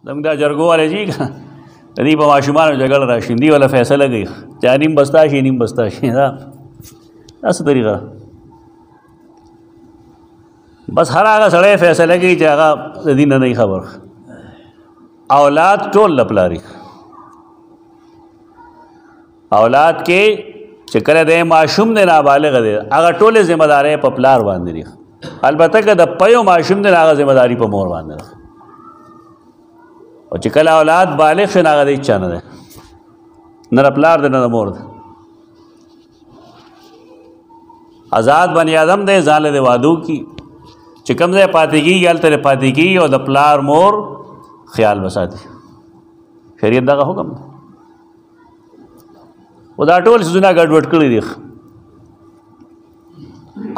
زموږ دا جرګو والی چې د دې په ماشومانو جګړه راشي دې والا فیصله کوي چا نیم بستا شي نیم بستا شي دا څه طریقه بس هر هغه سړی فیصله کوي چې هغه د دین نه خبر اولاد ټول لپلاري اولاد کې چې کله د ماشوم نه نابالغ دی هغه ټولې ذمہ داري په پلار باندې دي البته که د پيو ماشوم نه هغه ذمہ داري په مور باندې او چې کله اولاد بالغ شي هغه د اچا نه ده نه پلار دی نه مور دی آزاد بنی آدم دی ځان له وادو کی چې کوم ځای پاتې کېږي هلته پاتې کېږي او د پلار مور خیال وساتي شریعت دغه حکم دی و دا ټول څیزونه ګډوډ کړي دي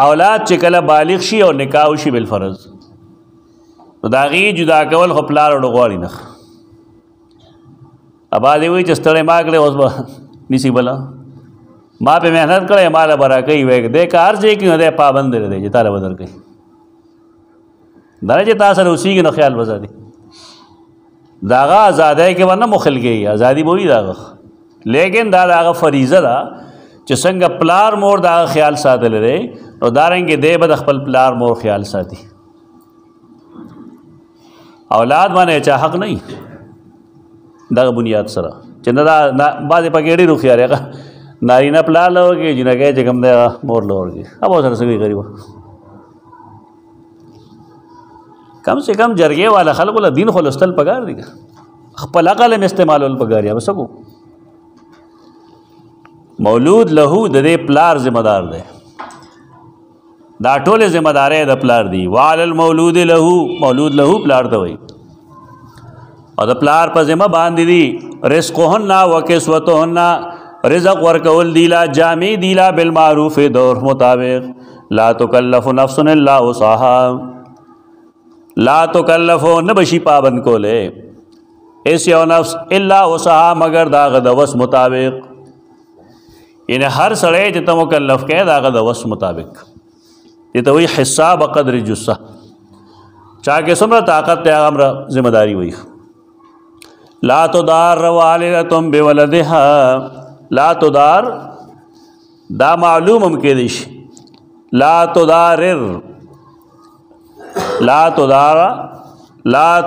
اولاد چې کله بالغ شي او نکاح وشي بالفرض نو د هغې جدا کول خو پلار وړو غواړي نه ابا دې وایي چې ستړی ما کړی اوس به نیسي بله ما پې محنت کړی ما له به راکوي وایي دی که هر ځای کې نو دی پابند دی چې تا له به درکوي دا نه چې تا سره اوسېږي نو خیال به ساتي د هغه ازادۍ کې به نه مخل کېږي ازادي به وي د هغه لیکن دا د هغه فریضه ده چې څنګه پلار مور د هغه خیال ساتلی دی نو دارنګې دی به د خپل پلار مور خیال ساتي اولاد باندې چا حق نه وي دغه بنیاد سره چې نه دا بعضې پکې ډېر هوښیار هغه نارینه پلار له ورکوي جینکۍ چې کوم دی مور له ورکوي اب ورسره څه کوي غریبه کم سے کم جرګې والا خلکو له دین خو لوستل پکار دي خپل عقل هم استعمالول پکار یا بس کو مولود له د دې پلار ذمہ دار دی دا ټولې ذمہ دارۍ د پلار دي وعلى المولود له مولود له پلار ته وایي او د پلار په ذمہ باندې دي رزقهن وکسوتهن رزق ورکول دی لا جامع دی لا بالمعروف دور مطابق لا تکلف نفس الا وسعها لا تکلفو نبشی پابند کولے ایسی او نفس الا وسعها مگر داغ دوس مطابق یعنی ہر سڑے جتا مکلف کے داغ دوس مطابق یہ تو وہی حصہ بقدر جسہ چاکہ سمرہ طاقت تے آغا مرہ ذمہ داری وہی لا تدار والدتم بولدها لا تدار دا معلوم ہم کے دیش لا تدارر لا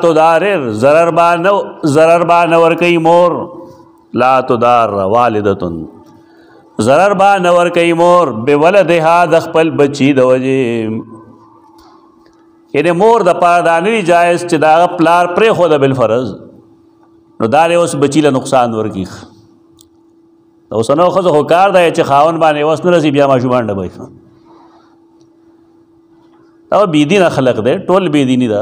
تدارر ضرر با نور کئی مور لا تدار والدتن ضرر با نور کئی مور بولدها دخپل بچی دوجی یعنی مور د پاردانی جائز چې دا پلار پرې خو د بالفرض نو دا له اوس بچی له نقصان ورکی اوس نو خو کار دی چې خاون باندې اوس نه رسی بیا ماشومان ډبای او بيدین خلق دی ټول بيدینی دا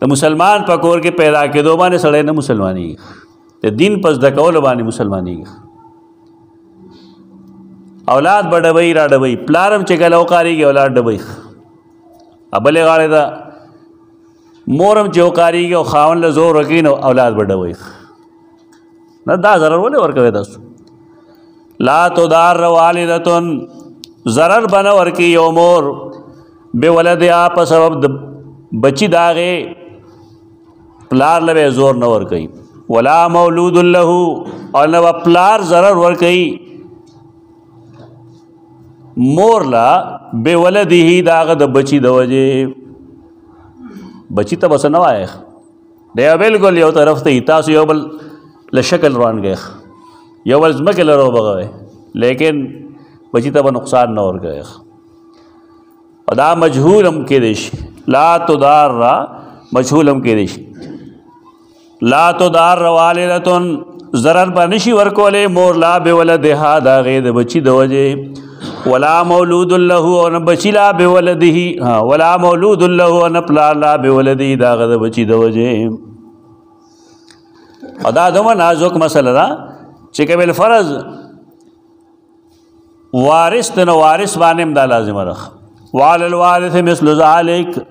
د مسلمان په کور کې پیدا کېدو باندې سړی نه مسلمانی ته دین پس د کول باندې مسلمانی اولاد بډوي را ډوي پلارم چې ګلو کاریږي اولاد ډوي ابلې غاړه دا مورم چې وکاریږي او خاون له زور وکینو اولاد بډوي نه دا ضرر ولې ورکوي تاسو لا تدار والدتن ضرر بنا ورکی یو مور بے ولد آپ سبب بچی داغے پلار لبے زور نہ ورکی ولا مولود له اور نہ پلار ضرر ورکی مور لا بے ولد ہی داغ د بچی د وجه بچی ته بس نه وای دی بالکل یو طرف ته تاسو یو بل لشکل روان گئے یو بل زمکه لرو بغوي لیکن بچی ته نقصان نه ور گئے ادا مجهول هم کې دیش لا تدار مجهول هم کې دیش لا تدار والدتن ضرر بنشي ورکولې مور لا به ولدها دا غید بچی د وجه ولا مولود له ان بچی لا به ولده ولا مولود له ان پلا لا به ولده دا غد بچی د وجه ادا دمه نازک مسله دا چې کبل فرض وارث ته وارث باندې دا لازم رخ وعلى الوارث مثل ذلك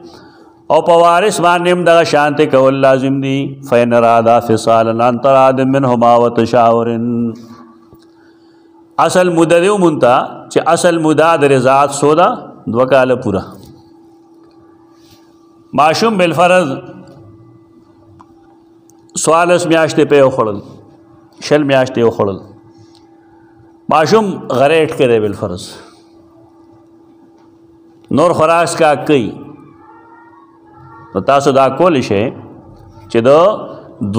او په وارث باندې دا شانت کول لازم دي فین رادا فصالا ان تراد منهما وتشاور اصل مدد منتا چې اصل مدد رضات سودا دوکاله پورا معشوم بالفرض 14 میاشتې په وخوړل 20 میاشتې وخوړل ماشوم غریټ کړي بل فرض نور خوراک کا کوي نو تاسو دا کولی شئ چې د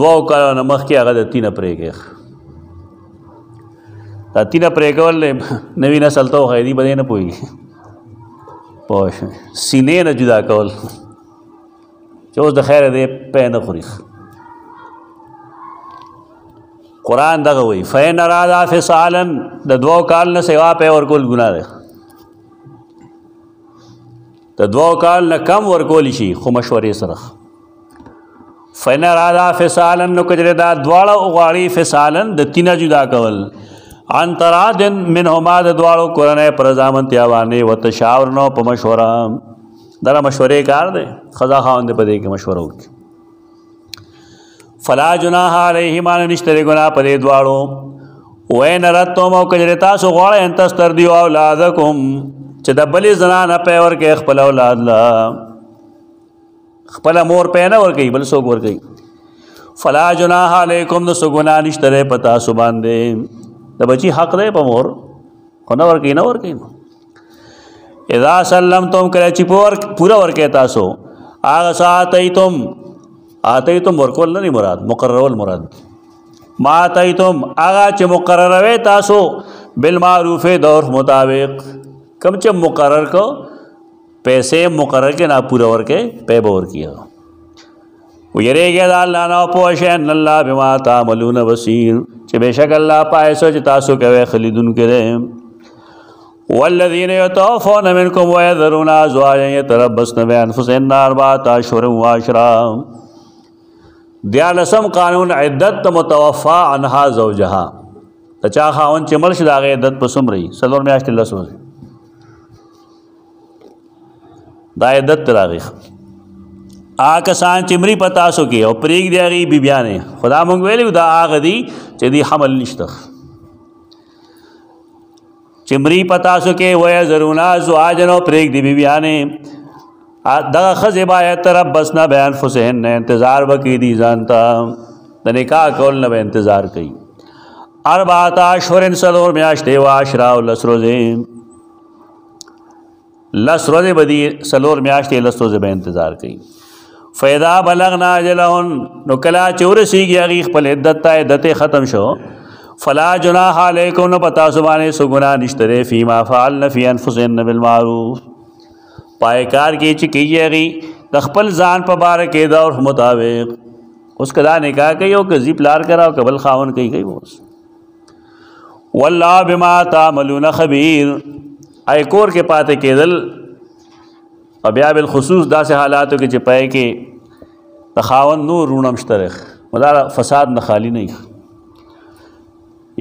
2 کالو نه مخکې هغه د تینه پرېږدئ دا تینه پرېږدول نوي نسل ته وښایي دوی به دې نه پوهېږي پوه شوې سینې نه جدا کول چې اوس د خیره دی پی نه خوري قرآن دغه وایي فإن أرادا فصالا د 2 کال نه سوا پی ورکول ګناه دی د 2 کال نه کم ورکولی شي خو مشورې سره فإن أرادا فصالا نو کجره دا دواړه غواړي فصالا د تینه جدا کول عن تراد منهما د دواړو کورنۍ پر رضامندتیا باندې وتشاورنو په مشوره دا مشورې کار دی ښځه خاوند په دې کې مشوره وکړي فلا جناح علیهما نشته دی ګناه په دې دواړو وإن أردتم او کجره تاسو غواړئ ان تسترضعوا اولادکم چې د بلې زنانه پی ورکوي خپل اولاد له خپله مور پی نه ورکوي بل څوک ورکوي فلا جناح علیکم نو څه ګناه نشته دی په تاسو باندې د بچی حق دی په مور خو نه ورکوي نه ورکوي اذا سلمتم کله چې پوره ورکوي تاسو هغه څه آتیتم ورکول نه دی مراد مقررول مراد ما آتیتم هغه چې مقرروي تاسو بالمعروف د عرف مطابق کم چې مقرر کو پیسے مقرر کے نہ پورا ورکے پے بور کیا ویریږي دا الله نه پوه شئ ان الله بما تعملون بصیر چې بشک الله پای سو چې تاسو کوي خلیدون کړي والذین یتوفون منکم ويذرون ازواجا يتربصن بانفسهن 4 اشهر وعشرا دیالسم قانون عدت متوفا عنها زوجها چا خاون چې مړ شي دا عدت په څومره 4 میاشتې لسو دا عدت راغی کسان چې مړي په تاسو کې او پرېږدي هغې بیبیانې خدا مونږ ویلي دا هغه دي چې دوی حمل نشته چې مړي په تاسو کې ویذرون ازواجا او پرېږدي بیبیانې دغه ښځې باید تربصن بانفسهن انتظار وکړي دي ځان ته د نکاح کول نه به انتظار کوي 4 اشهر 4 میاشتې وعشرا او 10 ورځې 10 ورځې به دي 4 میاشتې 10 ورځې به انتظار کوي فإذا بلغنا أجلهن نو کله چې ورسېږي هغې خپل عدت ته عدت ختم شو فلا جناح علیکم نو په تاسو باندې څه ګناه نشته دی فیما فعلن فی انفسهن بالمعروف پای کار کې چې کېږي هغې د خپل ځان په باره کې د عرف مطابق اوس که دا نکاح کوي او که زی پلار کرا او که بل خاوند کوي اوس والله بما تعملون خبیر ای کور کې پاتې کېدل او بیا بالخصوص داسې حالاتو کې چې پای کې د خاوند نور رونم شته دا فساد نه خالی نه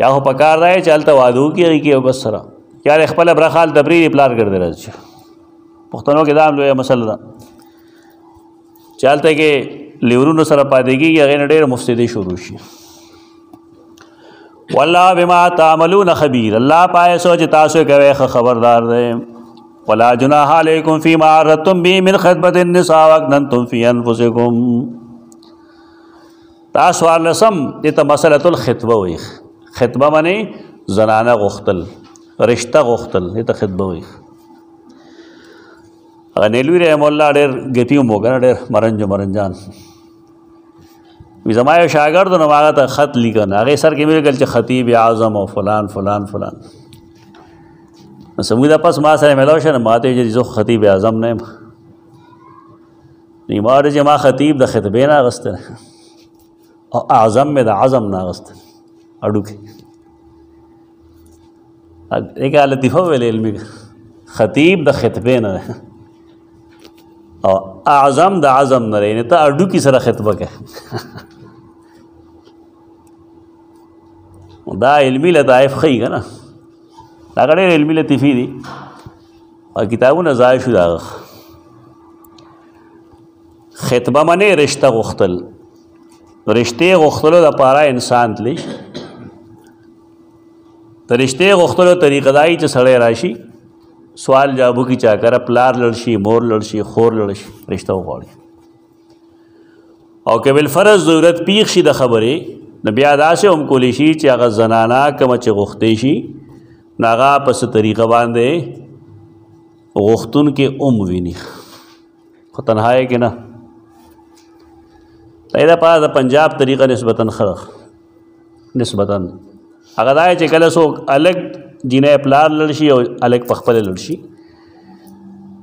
یا خو پکار دی چې هلته واده وکړي هغې کې او بس سره یا خپله برخه هلته پرېږدي پلار ګرځې راځي پښتنو کې دا هم لویه مسله ده چې هلته کې لیورونو سره پاتې کېږي هغې نه ډېره مفسدې شروع شي والله بما تعملون خبیر الله پای سو چې تاسو کوئ ښه خبردار دی ولا جناح علیکم فیما عرضتم به من خطبة النساء واکننتم فی انفسکم دا 14 دې ته مسألة الخطبه وایي خطبه معنی زنانه غوښتل رشته غوښتل دې ته خطبه وایي نیلوی رحم الله ډېر ګپي وم که نه ډېر مرنجان وي زما یو شاګرد نو هغه ته خط لیکه نه هغې سر کې مې ولیکل چې خطیب اعظم او فلان فلان فلان نو زموږ د پس ما سره میلاو شه نو ما ته ویل چې زه خطیب اعظم نه یم نو ما ویل چې ما خطیب د خطبې نه اخیستی او اعظم مې د عظم نه اخیستی هډوکې دې کې لطیفه ویلې علمي خطیب د خطبې نه او اعظم د عظم نه دی ته هډوکي سره خطبه کوې دا علمي لطایف ښیي که نه دا ډېر علمي لطیفې دي او کتابونه ضایع شو د هغه خطبه منې رشته غوښتل رشتې غوښتلو دپاره انسان تلی د رشتې غوښتلو طریقه دا وي چې سړی راشي سوال جوابو کی چا کر پلار لڑ شي مور لڑ شي خور لڑ شي رشتہ وغواړي او که بالفرض ضرورت پیښ شي د خبرې نو بیا داسې هم کولی شي چې هغه زنانه کومه چې غوښتی شي نو هغه په څه طریقه باندې غوښتونکې ویني خو تنهایی کې نه. دا لپاره د پنجاب طریقه نسبتاً ښه نسبتاً هغه دا چې کله څوک الګ جینۍ پلار لړ شي او الګ په خپله لړ شي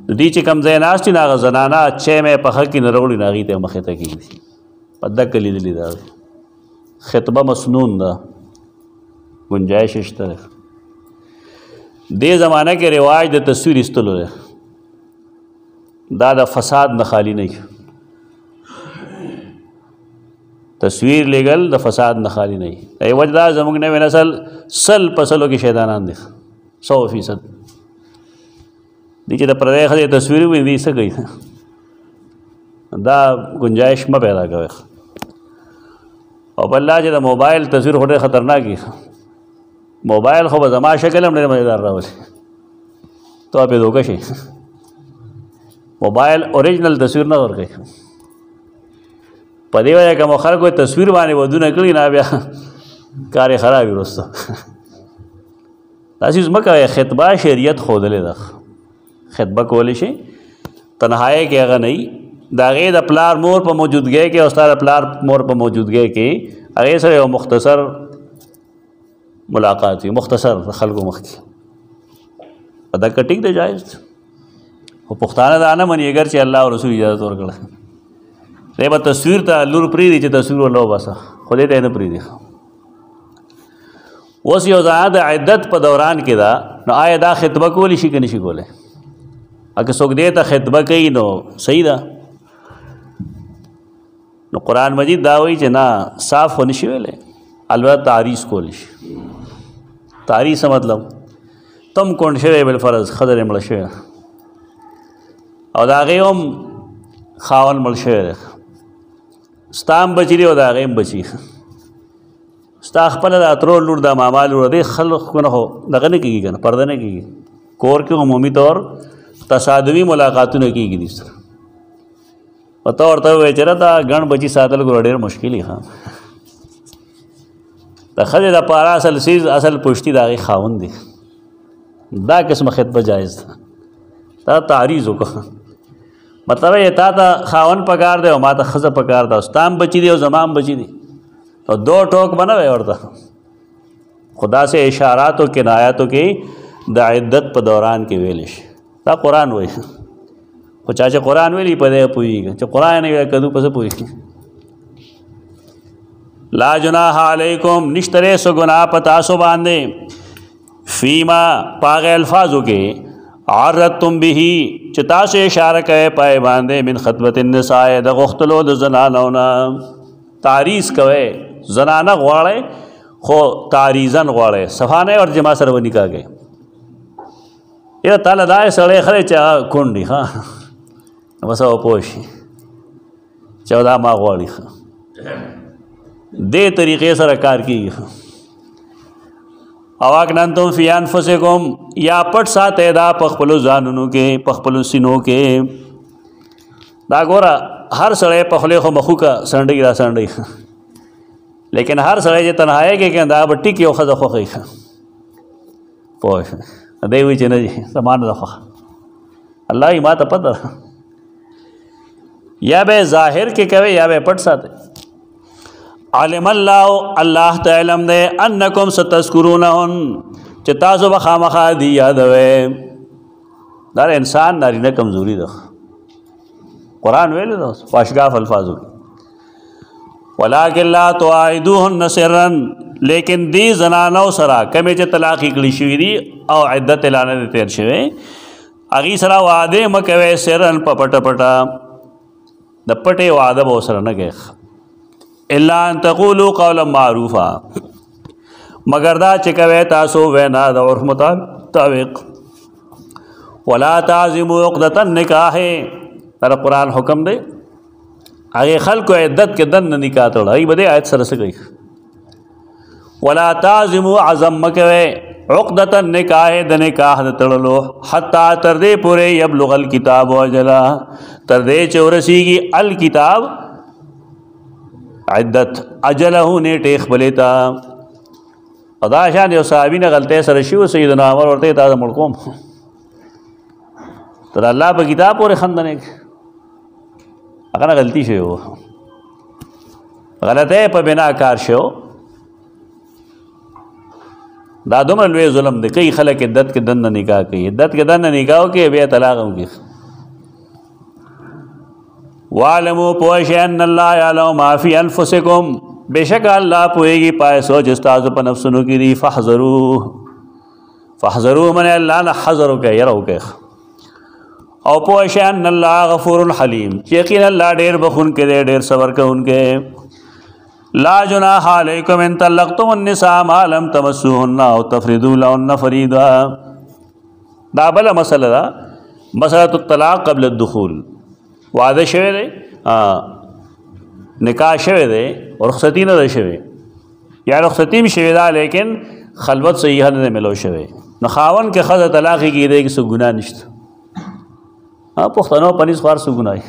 نو دوی چې کوم ځای ناست وي نو هغه زنانه چای مې پخه کړي نه راوړي نو هغې ته یې مخې ته کېږدي. په دقه لیدلي دا خطبه مسنون ده گنجایش شته ده. دې زمانه کې رواج د تصویر ایستلو دی دا د فساد نه خالی نه تصویر لیږل د فساد نه خالی نه وي. د وجه دا زموږ نوی نسل 100% کې شیطانان دي 100%. دی چې د پردی ښځې تصویر وي دی څه کوي دا گنجایش مه پیدا کوئ. او بل دا چې د موبایل تصویر خو ډېر خطرناک وي. موبایل خو به زما شکل هم ډېر مزیدار راولي تو پې دوکه شي. موبایل اوریجنل تصویر نه ورکوي. په دې وجه که مو خلکو تصویر باندې ودونه کړي نه بیا کار یې خراب وي وروسته. داسې مه کوئ. خطبه شریعت ښودلې ده. خطبه کولی شي تنهایی کې هغه نه وي د هغې د پلار مور په موجودګۍ کې او ستا د پلار مور په موجودګۍ کې هغې سره یو مختصر ملاقات وي مختصر د خلکو مخکې په دقه ټیک دی جایز خو پښتانه دا نه مني اگر چې الله او رسول اجازت ورکړه دی به تصویر ته لور پرېږدي چې تصویر ورله وباسه خو دې ته یې نه پرېږدي. اوس یو زنانه د عدت په دوران کې ده نو آیا دا خطبه کولی شي که نه شي کولی؟ اگه څوک دې ته خطبه کوي نو صحیح ده. نو قرآن مجید دا وایي چې نه صاف خو نشي ویلی البته تعریض کولی شي. تعریض څه مطلب تم کونډ شوی بالفرض ښځه دې مړه شوې او د هغې هم خاوند مړ شوی دی ستا هم بچي دي او د هغې هم بچي ستا خپله د اترو لور د ماما لور دی خلکونه خو دغه نه کېږي که نه پرده نه کېږي. کور کې عمومي طور تصادمي ملاقاتونه کېږي دي سره او ته ورته ووایې چې دا ګڼ بچي ساتل ګوره ډېر مشکل وي. د ښځې دپاره اصل څیز اصل پشتي د هغې خاوند دی. دا قسمه خطبه جایز ده. دا تعریض وکړه مطلب یې تا ته خاوند پکار دی او ما ته ښځه پکار ده ستا هم بچي دي او زما هم بچي دي او دو ټوک به نه وی ورته خو داسې اشاراتو کنایاتو کې د عدت په دوران کې ویلی شي. دا قرآن وایي خو چا چې قرآن ویلي په دی پوهېږي چې قرآن نه ویلی کدو په څه پوهېږي. لا جناح علیکم نشتره سو گناہ په تاسو باندې فیما پاغه الفاظو کې عرضتم به چې تاسو اشاره کوئ پای باندې من خطبت النساء د غختلو د زنانو نه تعریض کوئ زنانه غواړئ خو تعریضن غواړئ صفانه اور جما سره و نکاح کوئ یا تعالی دا سړی خره چې کونډي ها بس او پوه شي چې دا ما غواړي دې طریقې سره کار کیږي. او اکننتم فی انفسکم یا پټ ساتئ دا په خپلو ځانونو کې په خپلو سینو کې. دا ګوره هر سړی په خولې خو مخوکه سنډۍ را سنډۍ لیکن هر سړی چې تنهایی کې دا به ټیک یو ښځه خوښوي پوه شو دی وایي چې نه جي زما نه ده خوښه الله یې ما ته پته ده یا به ظاهر کې کوئ یا به پټ ساتئ. علم الله ته علم دی انکم ستذکرونهن چې تاسو به خامخا دي یادوئ. دا انسان نارینه کمزوري ده قرآن ویلی ده په اشراف الفاظو کې ولکن لا تواعدوهن سرا لیکن دی زنانو سره کمې چې طلاقې کړي شوي دي او عدت اعلانه دې تېر شوی هغې سره وعدې مه کوئ سرن په پټه پټه د پټې وعده به ورسره نه کوئ الا ان تقولوا قولا معروفا مگر دا چې کوئ تاسو وینا د عرف مطابق ولا تعزموا عقدة النکاح دا قرآن حکم دی هغې خلکو عدت کې دننه نکاح تړه هغې به دې آیت سره څه کوي ولا تعزموا عزم مه کوئ عقدة النکاح د نکاح د تړلو حتی تر دې پورې یبلغ الکتاب اجله تر دې چې ورسیږي الکتاب عدت اجله نیټه خپلې ته ادا شان یو صحابي نه غلطه سره شي سیدنا عمر ورته تا مړ کوم تر الله په کتاب پورې خندنه هغه غلطي شوی و غلطه په بنا کار شو دا دومره لوی ظلم دی کئی خلک عدت کې دنه نکاح کوي عدت کې دنه نکاح کوي بیا طلاق هم کوي وَاعْلَمُوا پوښ ان الله يعلم ما فی انفسکم بشک الله پوهیږي پای سوچ استاد په نفسونو کې دی فاحذروا من الله نه حذر وکي يرو کوي او پوښ ان الله غفور حلیم یقینا الله ډیر بخون کې ډیر صبر کوونکی لا جناح علیکم ان طلقتم النساء ما لم تمسوهن او تفریضوا لهن فریضا دا بل مسله دا مسله الطلاق قبل الدخول وعده شوه دی نکاح شوه دی رخصتی نه شوه یا رخصتی شوه دا لیکن خلوت صحیح نه ملو شوه نو خاون کې خزه طلاق کیږي کې څه ګناه نشته پښتنو پنځ خار څه ګناه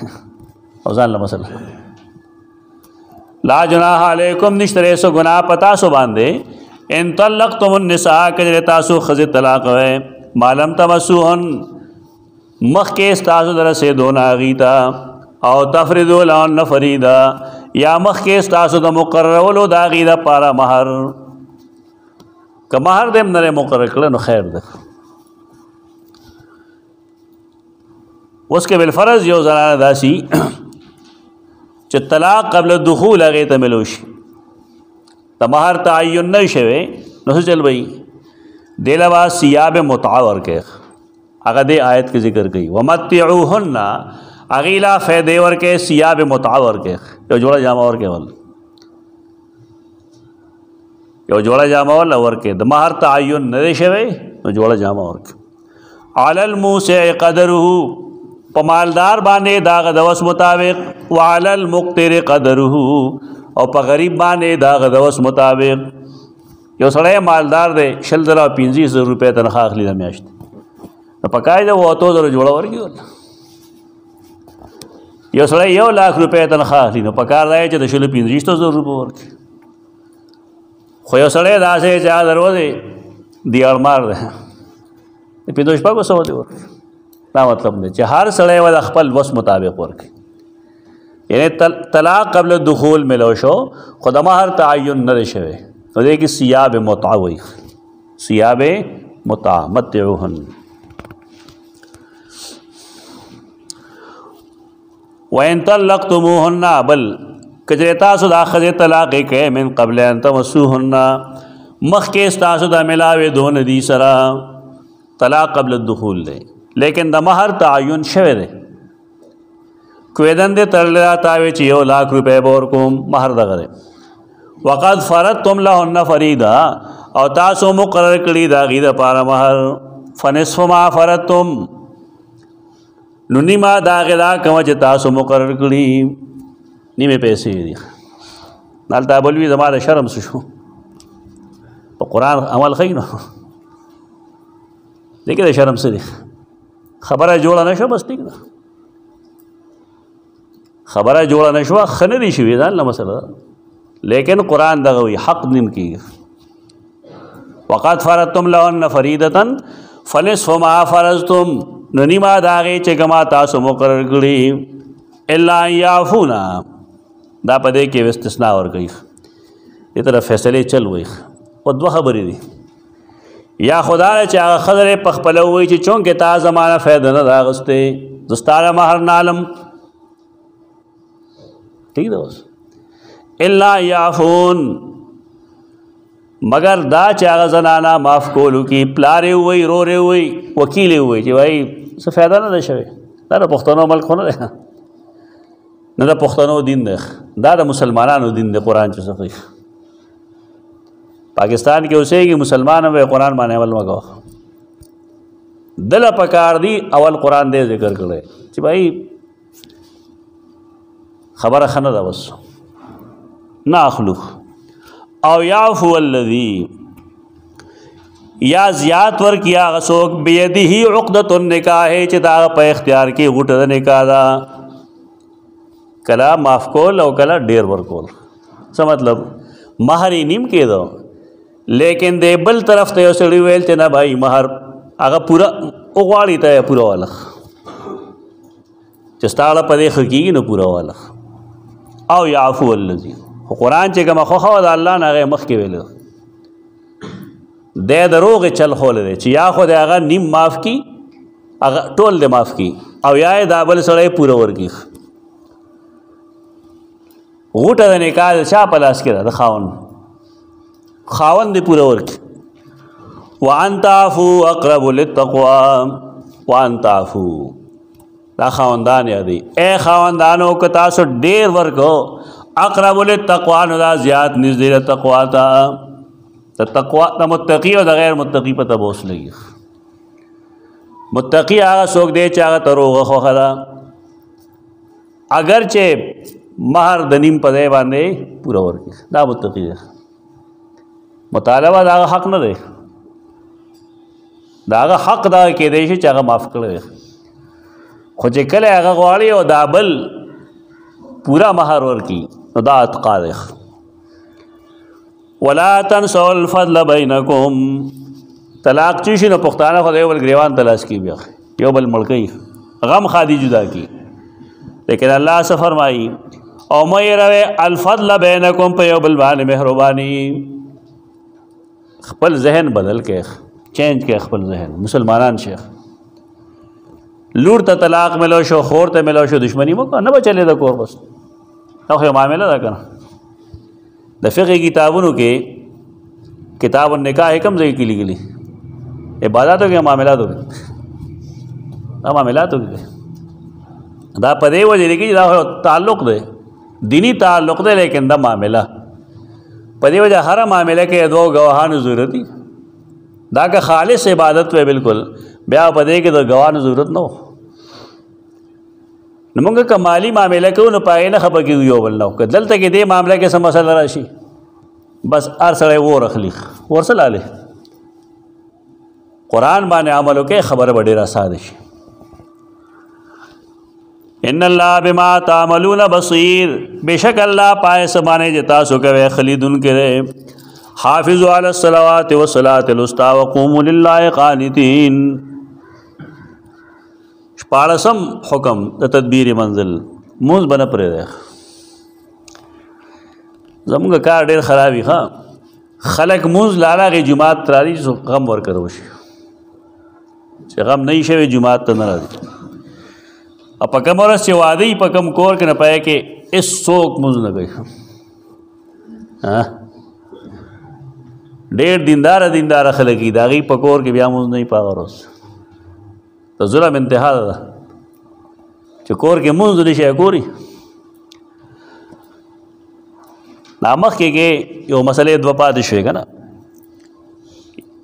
او ځان له مسله لا جناح علیکم نشتره سو گناہ پتا سو باندے ان طلقتم النساء کجر تاسو خز طلاق ہے معلوم تمسوہن مخ کے استاسو در سے دونا غیتا او تفریدو لہن فریدا یا مخ کے استاسو دا مقرر ولو دا غیدا پارا مہر کہ مہر دیم نرے مقرر کرن خیر دک اس کے بالفرض یو زنان داسی چې طلاق قبل الدخول هغه ته ملو شي د مہر تعین نه شوی نو څه چل وی دلوا ثياب متع ورکه هغه د آیت کې ذکر کړي ومتعوهن اغیلا فیدے ورکه ثياب متع ورکه یو جوړه جامه ورکه ول یو جوړه جامه ول ورکه د مہر تعین نه شوی نو جوړه جامه ورکه علی الموسع قدره پمالدار باندې داغ دوس مطابق وعلى المقتر قدره او په غریب باندې داغ دوس مطابق یو سړی مالدار دی 15,000 روپے تنخواه اخلي د میاشت نو پکای دا وته زره جوړه ورګي یو سړی 1 लाख روپے تنخواه اخلي نو پکار دی چې د 15,000 روپے ورکي خو یو سړی داسې چا دروازه دیار مار ده په دوش پاکو سو دی ورکي دا مطلب دی چې هر سړی ول خپل وس مطابق ورکي یعنی طلاق قبل الدخول ملو شو خود مہر تعین نه شوی نو دې کې ثياب متع وي ثياب متع متعوهن وان طلقتموهن بل کجرتا سو داخذ طلاق کې من قبل ان تمسوهن مخ کې تاسو د ملاوي دون دي سرا طلاق قبل الدخول دی لیکن د مہر تعین شوه دی کویدن دې ترلا تاوي چې 1 लाख روپے بور کوم مہر دغه وقد فرضتم لهن فریضا او تاسو مقرر کړی دا غي د پاره مہر فنصف ما فرضتم نونیما دا غدا کوم چې تاسو مقرر کړی نیمه پیسې دي نالتا بولوي زماده شرم شو په قران عمل خینو لیکن شرم سے دي خبره جوړه نشو بس ٹھیک ده خبره جوړه نشو خنه دي شوی دا مسله لیکن قرآن دغه وی حق نیم کی وقت فرضتم لهن فریضه فنصف ما فرضتم ننیما داغه چې کما تاسو مقرر کړی الا یعفونا دا پدې کې استثناء ور کوي دې طرف فیصله چل وي او دوه خبرې دي یا خدا چې هغه خضر په خپل وی چې چونکه تا زمانہ فائدہ نه راغسته دستاره مہر نالم ٹھیک ده بس الا یعفون مگر دا چې هغه زنانا معاف کولو کی پلاره وی روره وی وکیل وی چې وای څه فائدہ نه شوی دا د پښتنو ملک نه ده نه د پښتنو دین ده دا د مسلمانانو دین ده قران چې صحیح پاکستان کې اوسه کې مسلمان به قران باندې عمل وکاو دل پکار دی اول قران دې ذکر کړي چې بھائی خبره خنه ده بس ناخلوق او یعفو الذی یا زیات ور کیا غسوک بیدی عقدۃ النکاح چې دا په اختیار کې غټه نکاح دا کلا معاف کول او کلا ډیر ور کول څه مطلب مہر یې نیم کېدو لیکن د بل طرف ته یو سړي ویل چې نه بھائی مہر هغه پوره وغواړي ته یې پوره واله چې ستا اړه په دې ښه کېږي نو پوره واله او یعفو الذي خو قرآن چې کومه خوښه وه د الله نه هغه یې مخکې ویلې دی د روغې چل خولی دی چې یا خو د هغه نیم معاف کي هغه ټول دی معاف کي او یا یې دا بل سړی پوره ورکړي غوټه د نکاح د چا په لاس کې ده د خاوند دې پوره ورکړي وان تعفو اقرب للتقوى وان تعفو دا خاوندان یادي اے خاوندانو که تاسو ډیر ورکو اقرب للتقوى نو دا زیات نږدې د تقوا ته د تقوا د متقی او د غیر متقی په تبوس لګي متقی هغه څوک دی چې هغه تروغه خوښه ده اگر چې مہر د نیم په ځای باندې پوره ورکړي دا متقی دی مطالبه دا حق نه دی دا هغه حق دا کېدی شي چې هغه معاف کړی خو چې کله هغه غواړي او دا بل پورا مہر ورکړي نو دا اتقا دی ولا تنسوا الفضل بینکم طلاق چې شي نو پښتانه خو د یو بل ګریوان تلاش کوي بیا یو بل مړ کوي غم خادي جدا کی لیکن الله څه فرمایي او مې روي الفضل بینکم په یو بل باندې مهرباني خپل ذهن بدل کې چینج کې خپل ذهن مسلمانان شیخ لور ته طلاق ملو شو خور ته ملو شو دشمنی مو نه بچلې د کور بس دا خو معاملہ ده کنه د فقه کتابونو کې کتاب النکاح کم ځای کې لګلي عبادتو کې معاملاتو کې دا معاملاتو کې دا په دې وجه لګي دا تعلق دی دینی تعلق دی لیکن دا معاملہ په دې وجه هر معاملې کې دوه گواهانو ضرورت دي دا که خالص عبادت وي بالکل بیا په دې کې د گواهانو ضرورت نه نو موږ که مالی معاملې کوو نو پای نه خبر کېږو یو بل نه که دلته کې دې معاملې کې څه مسله راشي بس هر سړی ور اخلي ورسره لاله قرآن باندې عمل وکړي خبره به ډېره ساده شي ان الله بما تعملون بصیر بشک الله پای سمانه چې تاسو کوي خلیدون کړي حافظوا علی الصلوات والصلاة الوسطى وقوموا لله قانتين شپاړسم حکم د تدبیر منزل مونږ بنه پرې ده زموږ کار ډېر خرابي ښه خلک مونږ لاله جماعت ترالي غم ورکړو شي چې غم نه شي جماعت ته نه راځي او په کوم ورځ چې واده په کوم کور کې نه پای کې هېڅ څوک مونږ نه کوي ډېر دینداره خلک دي د هغوی په کور کې بیا مونږ نه وي په هغه ورځ د ظلم انتها ده چې کور کې مونځ نه شي کوري دا مخکې کې یو مسلې دوه پاتې شوې که نه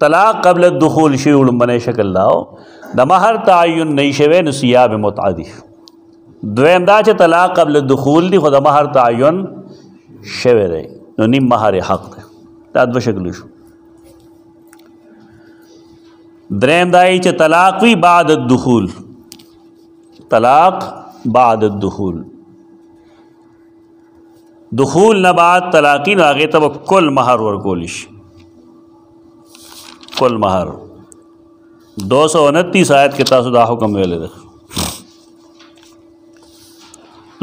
طلاق قبل الدخول شي لومبنی شکل دا د مهر تعین نه شوی نو سیاب متعه دي دویم دا چې طلاق قبل الدخول دي خو د مهر تعین شوی دی نو نیم مهر حق دی دا دوه شکلو شو دریم دای چې طلاق وی بعد الدخول طلاق بعد الدخول دخول نه بعد طلاقی نو هغې ته به کل مهر ورکولی شي کل مهر 229 آیت کې تاسو دا حکم ویلی دی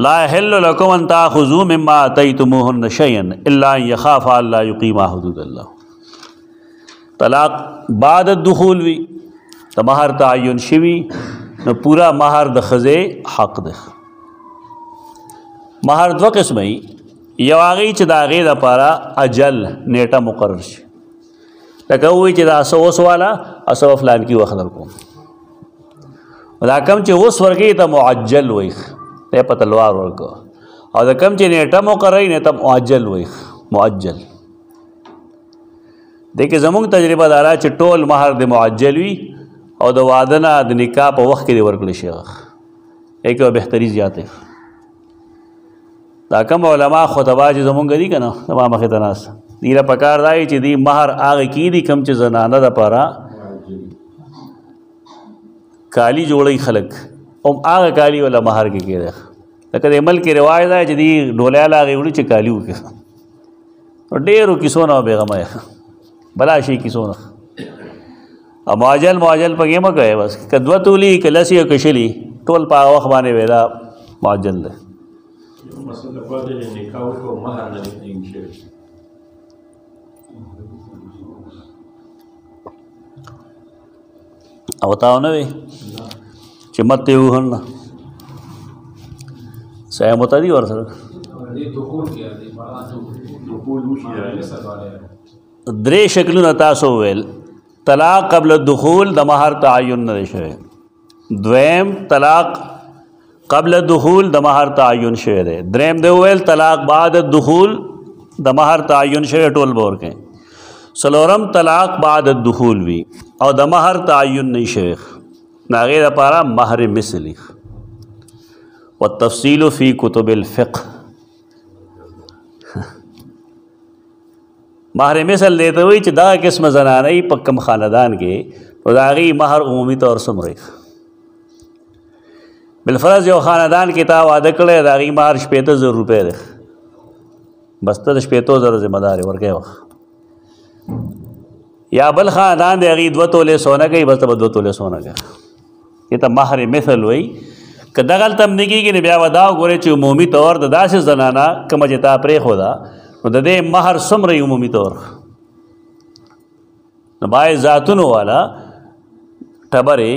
لا یحل لکم ان تاخذوا مما آتیتموهن شیئا الا ان یخافا الا یقیما حدود الله طلاق بعد الدخول وی د مہر تعین شوی نو پورا مہر د ښځې حق دی مہر دوه قسمه یو هغې چې د هغې دپاره اجل نیټه مقرر شي لکه ووایي چې دا څه اوس واله څه به فلان کې وخت درکوم دا کم چې اوس ورکوي ته معجل وایي ته په تلوار ورکو او د کم چې نیټه مقرر نه ته معجل وایي معجل دیکھې زموږ تجربه دا چې ټول مهر د معجل وي او د واده نه د نکاح په وخت کې دی ورکړی شي هغه یو بهتري زیاته دا کوم علما خطبه چې زمونږ دي که نه زما مخې ته ناست دي له پکار دا چې دي مهر هغه کې دي کوم چې زنانه دپاره کالي جوړوي خلک هم هغه کالي والا مهر کې کېده لکه د ملک رواج دا چې دي ډولیاله هغې وړي چې کالي وکړي ډېرو کیسو نه بېغمه یم بلا شي کیسو نه او معجل پکې مه کوئ بس که 2 تولي که لسي او که شلي ټول په هغه وخت باندې وی دا معجل دی او تاو نه وي چې مت یې وهل نه سیا متدي ورسره درې شکلونه تاسو ویل طلاق قبل الدخول د مہر تعین نه شوی دویم طلاق قبل الدخول د مہر تعین شوی دی دریم دی ویل طلاق بعد الدخول د مہر تعین شوی ټول بور کې سلورم طلاق بعد الدخول وی او د مہر تعین نه شوی ناغه لپاره مہر مثلی والتفصیل فی کتب الفقه مہر مثل دیتے ہوئی چې دا قسم زنانه په کم خاندان کې نو د هغې مہر عمومي طور څومره بالفرض یو خاندان کې تا واده کړی د هغې مہر 75,000 روپۍ دی بس ته د 75,000 ذمہ دار یې ورکوې وخت یا بل خاندان د هغې 2 تولې سونه کوي بس ته به 2 تولې سونه کوي دې ته مہر مثل وایي که دغلته هم نه کېږي نو بیا به دا وګورئ چې عمومي طور د داسې زنانه کومه چې تا پرېښوده نو د دې مہر څومره عمومي طور نو بعضې ذاتونو والا ټبرې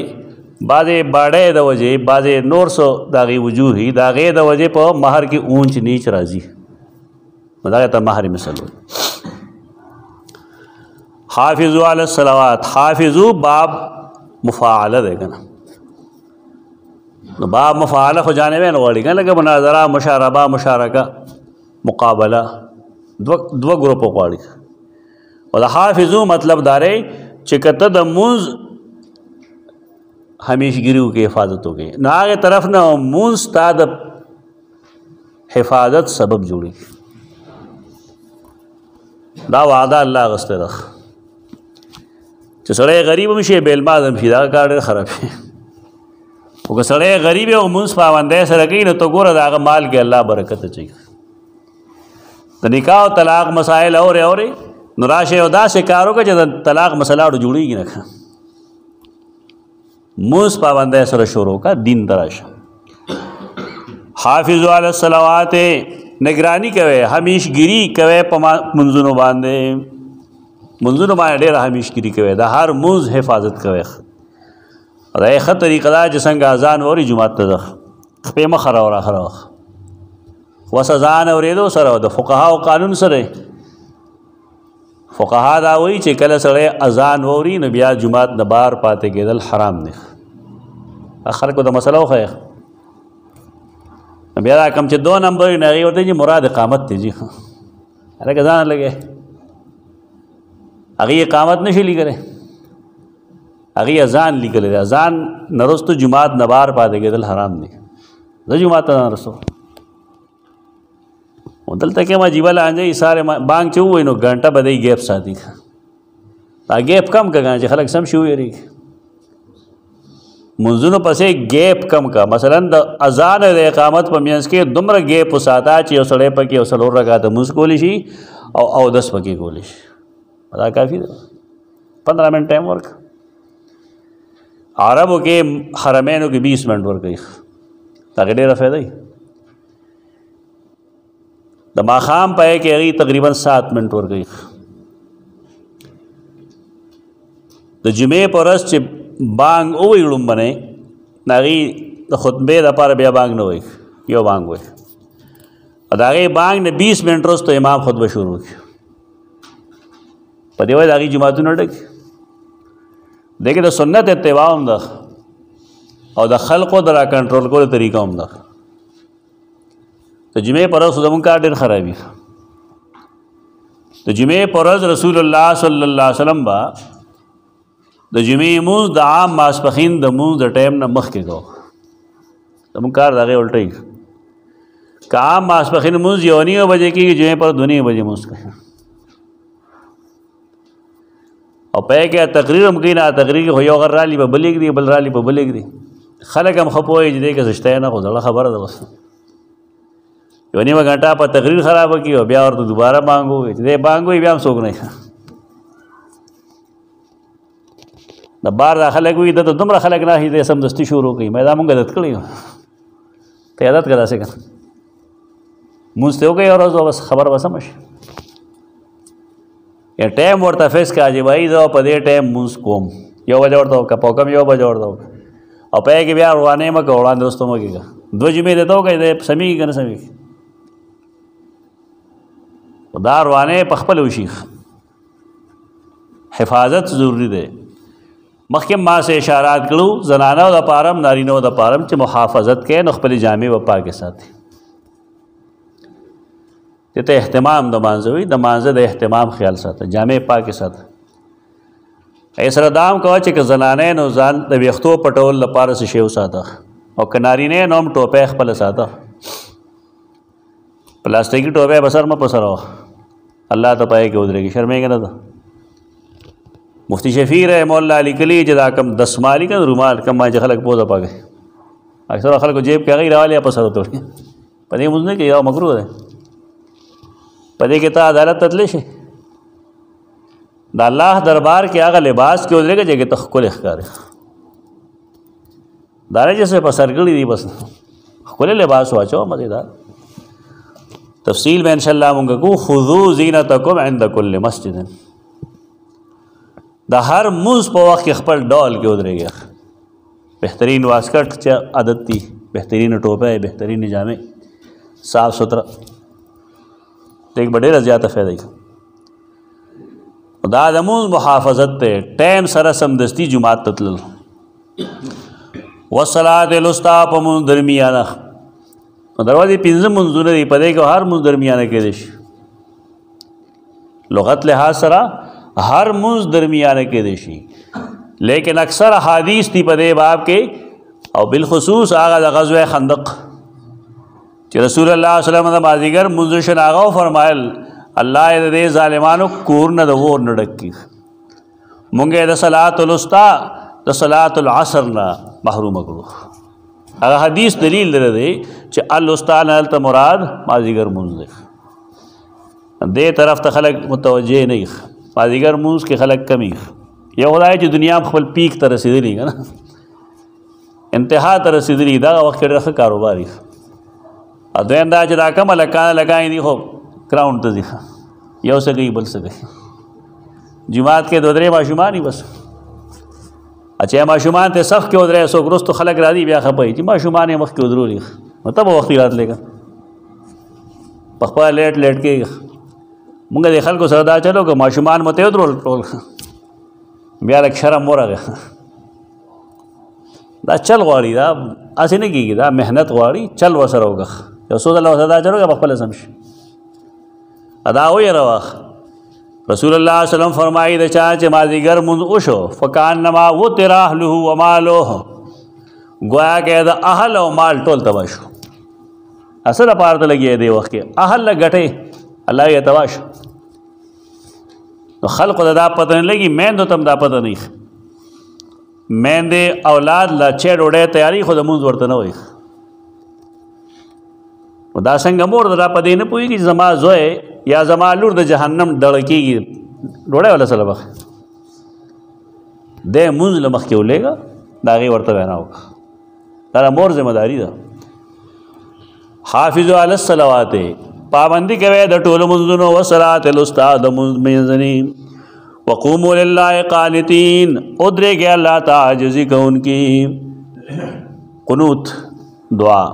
بعضې باډۍ د وجې بعضې نور څه د هغې وجوهي د هغې د وجې په مہر کې اونچ نیچ راځي نو دغې ته مہر مثل وایي حافظو علی الصلوات حافظو باب مفاعله دی که نه نو باب مفاعله خو جانبین غواړي که نه لکه مناظره مشاربه مشارکه مقابله دو ګروپو غواړي او د حافظو مطلب دا دی چې که ته د مونځ همیشګري وکړې حفاظت وکړې نو هغې طرف نه مونځ ستا د حفاظت سبب جوړي دا وعده الله اخیستی ده چې سړی غریب هم شي بې الماز هم شي دغه کار ډېر خراب شي خو که سړی غریب او مونځ پابندۍ سره کوي نو ته ګوره د هغه مال کې الله برکت اچوي د نکاح او طلاق مسائل اورې نو راشئ او داسې کار وکړه چې د طلاق مسله اړو جوړېږي نه ښه مونځ پابندۍ سره شروع کا دین ته راشه حافظو علی الصلوات نگرانی کوئ همیشګري کوئ په منځونو باندې منځونو باندې ډېره همیشګري کوئ د هر مونځ حفاظت کوئ دا یې ښه طریقه ده چې څنګه اذان واوري جومات ته ځه خپې مه خراوه راخراوه وس اذان اورېدو سره د فقهاو قانون سره فقها دا وایي چې کله سړی اذان واوري نو بیا جومات نه بار پاتې کېدل حرام دی خلکو د مسله وښیه بیا دا کم چې 2 نمبر یې نه هغې ورته چې مراد اقامت دی جي هلکه ځان لګې هغې اقامت نشي لیکلی هغې اذان لیکلی دی اذان نه رستو جومات نه بار پاتې کېدل حرام دی زه جومات ته ځان رسو دلته کې ما عجیبه لانجه ساره بانک چې ووایي نو ګنټه به دی ګیپ ساتي دا ګیپ کم که چې خلک سم شي ویرېږي منځونو پسې ګیپ کم کا مثلا د اذان د اقامت په منځ کې دومره ګیپ وساته چې یو سړی پکې یو 4 رکعاته لمونځ کولی شي او 10 پکې کولی شي دا کافي ده 15 منټ ټایم ورک عربو کې حرمینو کې 20 منټ ورکوي هغې ډېره فایده وي د ماښام په کې هغې تقریبا 7 منټ ورکوي د جمعې په ورځ چې بانګ ووایي لومبنی د هغې د خطبې دپاره بیا بانګ نه وایي یو بانګ وایي او د هغې بانګ نه 20 منټ وروسته امام خطبه شروع کړي په دې وجه د هغې جوماتونه ډک دې کې د سنت اتباع هم ده او د خلقو د را کنټرول کولو طریقه هم ده د جمعې په ورځ زموږ کار ډېر خرابي د جمعې په ورځ رسول الله صلی الله علیه وسلم به د جمعې لمونځ د عام ماسپښین د لمونځ د ټایم نه مخکې کوو زموږ کار د هغې الټه وي که عام ماسپښین لمونځ 1:30 بجې کېږي جمعې پر 2:30 بجې لمونځ کوي او په کې تقریر هم کوي نه تقریر کې خو یو غر رالي به بل اږدي بل رالي په بل اږدي خلک هم ښه پوهېږي چې دې کې څه شته نه خو زړه خبره ده بس یو نیمه غنټه په تقریر خرابه کړي او بیا ورته دوباره مانګو چې دی بانګ وي بیا هم څوک نه د بار دا خلک وي دته دومره خلک راشي دی سمدستي شروع کوي مې دا مونږ عادت کړی ته عادت کړه داسې که مونځ ته وکړئ یو ورځ بس خبر به سمه شي یا ټایم ورته فیس کړه چې بھائی زه په دې ټایم مونځ کوم 1 بجې ورته وکړه په کم 1 بجې ورته وکړه او په کې بیا روانې مه کوه وړاندې رستو مه کېږه 2 جمعې درته وکړئ دی سمیږي که نه سمیږي دا روانې په خپل وشي حفاظت ضروری دی مخکې ما سے اشارات کړو زنانو د پارم نارینو د پارم چې محافظت کوي نو خپل جامې په پاکه ساتي ته اهتمام د مانځه وي د مانځه د اهتمام خیال ساته جامې پاکه ساته ایسره دام کوه چې که زنانې نو ځان د ویښتو پټول لپاره څه شی وساته او که نارینه نو هم ټوپۍ خپله ساته پلاستیکي ټوپۍ به سر مه په سر وه الله ته پای کې ودرېږي شرمېږي نه ده مفتی شفیع رحمه الله لیکلي چې دا کم دسمالي که رومال کم باندې خلک پوزه پاکوي اکثره خلکو جیب کې هغې راولي په سر وتوړي په دې مونځ نه کوي یو مکروه دی په دې کې ته عدالت ته تللی شي د الله دربار کې هغه لباس کې ودرېږه چې هغې ته ښکلی ښکاري دا نه چې څه په سر کړي دي بس ښکلی لباس واچوه مزېدار تفصیل میں انشاءاللہ مونږ کو خذو زینتکم عند کل مسجد د هر مونځ په وخت کې خپل ډول کې ودرېږي بهترین واسکټ چې عادت دي بهترین ټوپۍ بهترین جامې صاف ستھرا دیکھ به ډېره زیاته فایده کوي دا د مونځ محافظت دی ټایم سره سمدستي جومات ته تلل والصلاة الوسطی په مونځ درمیانه دروازې 5 منځونه دي په دې کې هر منځ درمیانه کېدی شي لغت لحاظ سره هر منځ درمیانه کېدی شي لیکن اکثر احادیث دي په دې باب کې او بالخصوص هغه د غزوه خندق چې رسول الله صلی الله علیه وسلم د مازدیګر منځ شن هغه فرمایل الله دې ظالمانو کور نه د اور نه ډک کړي مونږ د صلات الوسطی د صلات العصر نه محروم کړو هغه حدیث دلیل لري چې الوسطی نه هلته مراد مازدیګر مونځ دی دې طرف ته خلک متوجه نه وي مازدیګر مونځ کې خلک کم وي یو خدای چې دنیا خپل پیک ته رسېدلي که نه انتها ته رسېدلي دغه وخت کې ډېر ښه کاروبار وي او دویم دا چې دا کم هلکان لګایي دي خو ګراونډ ته ځي یو څه کوي بل څه کوي جومات کې 2-3 ماشومان وي بس اچھا ماشومان ته صف کې ودرې څوک وروستو خلک راځي بیا خپه چې ماشومان یې مخکې ودرولي نو ته به وختي راتلې که په خپله لیټ کېږي مونږ د خلکو سره دا چلو که ماشومان مو ته ودرول ټول بیا لږ شرم ورغی دا چل غواړي دا هسې نه کېږي دا محنت غواړي چل ورسره وکړه یو څو ځله ورسره دا چلو که په خپله سم شي دا ویره رسول الله صلی الله علیه وسلم فرمایي د چا چې مازدیګر مونځ وشو فکانما وطر اهله و ماله گویا کې د اهل او مال ټول تباه شو اصل لپاره ته لګي دی وخت کې اهل لګټې الله یې تباه شو نو خلقو ته دا پته نه لګي میندو ته هم دا پته نه میندې اولاد لا چې ډوډۍ تیاری خو د مونځ ورته نه وایي نو دا څنګه مور دا په دې نه پوهېږي چې زما زوی یا زما لور د جهنم ډړه کېږي ډوډۍ والا سره به دی مونځ له مخکې ولېږه د هغې ورته وینا وکړه دا د مور ذمه داري ده حافظو علی الصلوات پابندي کوئ د ټولو مونځونو وصلات الوسطی د مونځ منځني وقوموا لله قانتین ادرېږئ الله ته عاجزي کوونکي قنوت دعا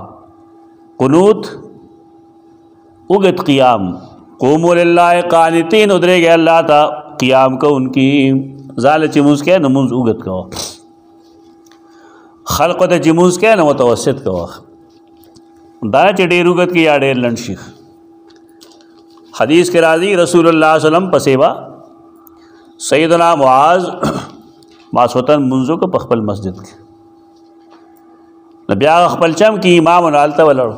قنوت اوږد قیام قوموا لله قانتین ادرېږئ الله ته قیام کوونکي ځاله چې مونځ کوې نو مونځ اوږد کوه خلقو ته چې مونځ کوې نو متوسط کوه دا چې ډېر اوږد کې یا ډېر لنډ شي حدیث کې راځي رسول الله صلی الله علیه وسلم پسې به سیدنا معاذ ماسوتن منځو کو په خپل مسجد کې نو بیا خپل چم کې امام هلته ولاړو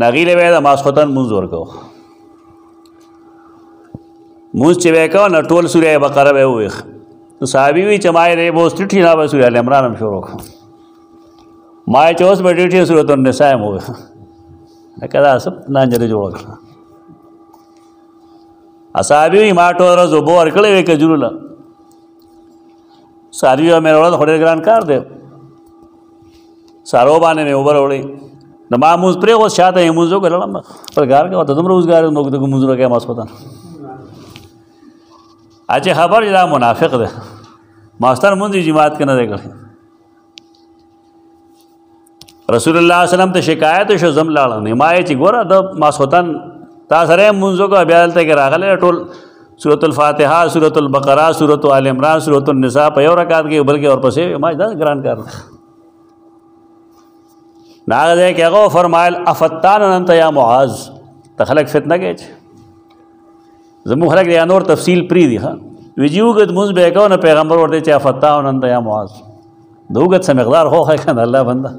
هغې له به د ماسخوتن مونځ ورکوه مونځ چې به یې کوه نو ټول سوره بقره به یې وویښ نو صحابي وي چې ما یې دی به اوس ټیټ شي نه به سوره ال عمران هم شروع کړه ما یې چې اوس به ټیټ شي سورة النساء هم وویښ لکه دا سب نانجرې جوړه کړه. اصحابي وایي ما ټوله ورځ اوبه ورکړې وې کجورو له. څاروي به مې راوړل خو ډېر ګران کار دی، څارو باندې مې اوبه راوړې. د ما مونځ پرېښود شاته یې مونځ وکړ لاړم خپل کار کوه. ته دومره اوزګار یې موږ ته مونځونه کوې ماسخوتن. چې خبر چې دا منافق دی ماستر مونځ یې جماعت کې نه دی کړی. رسول الله صلی الله علیه وسلم ته شکایت شو زم لاړم ما یې چې ګوره د ماسخوتن تا سره یې مونځ وکړه بیا دلته کې راغلی ټول سورة الفاتحه، سورة البقره، سورة آل عمران، سورة النساء په یو رکعت کې بلکې ورپسې ما دا ګران کار دی. نو هغه ځای کې هغه فرمایل افتان انت یا معاذ، ته خلک فتنه کوي. زموږ خلک یا نور تفصیل پرېږدي ښه وي چې اوږد مونځ به یې کوه نو پیغمبر ورته چې افتان انت یا معاذ د اوږد څه مقدار خو ښه که نه الله بنده.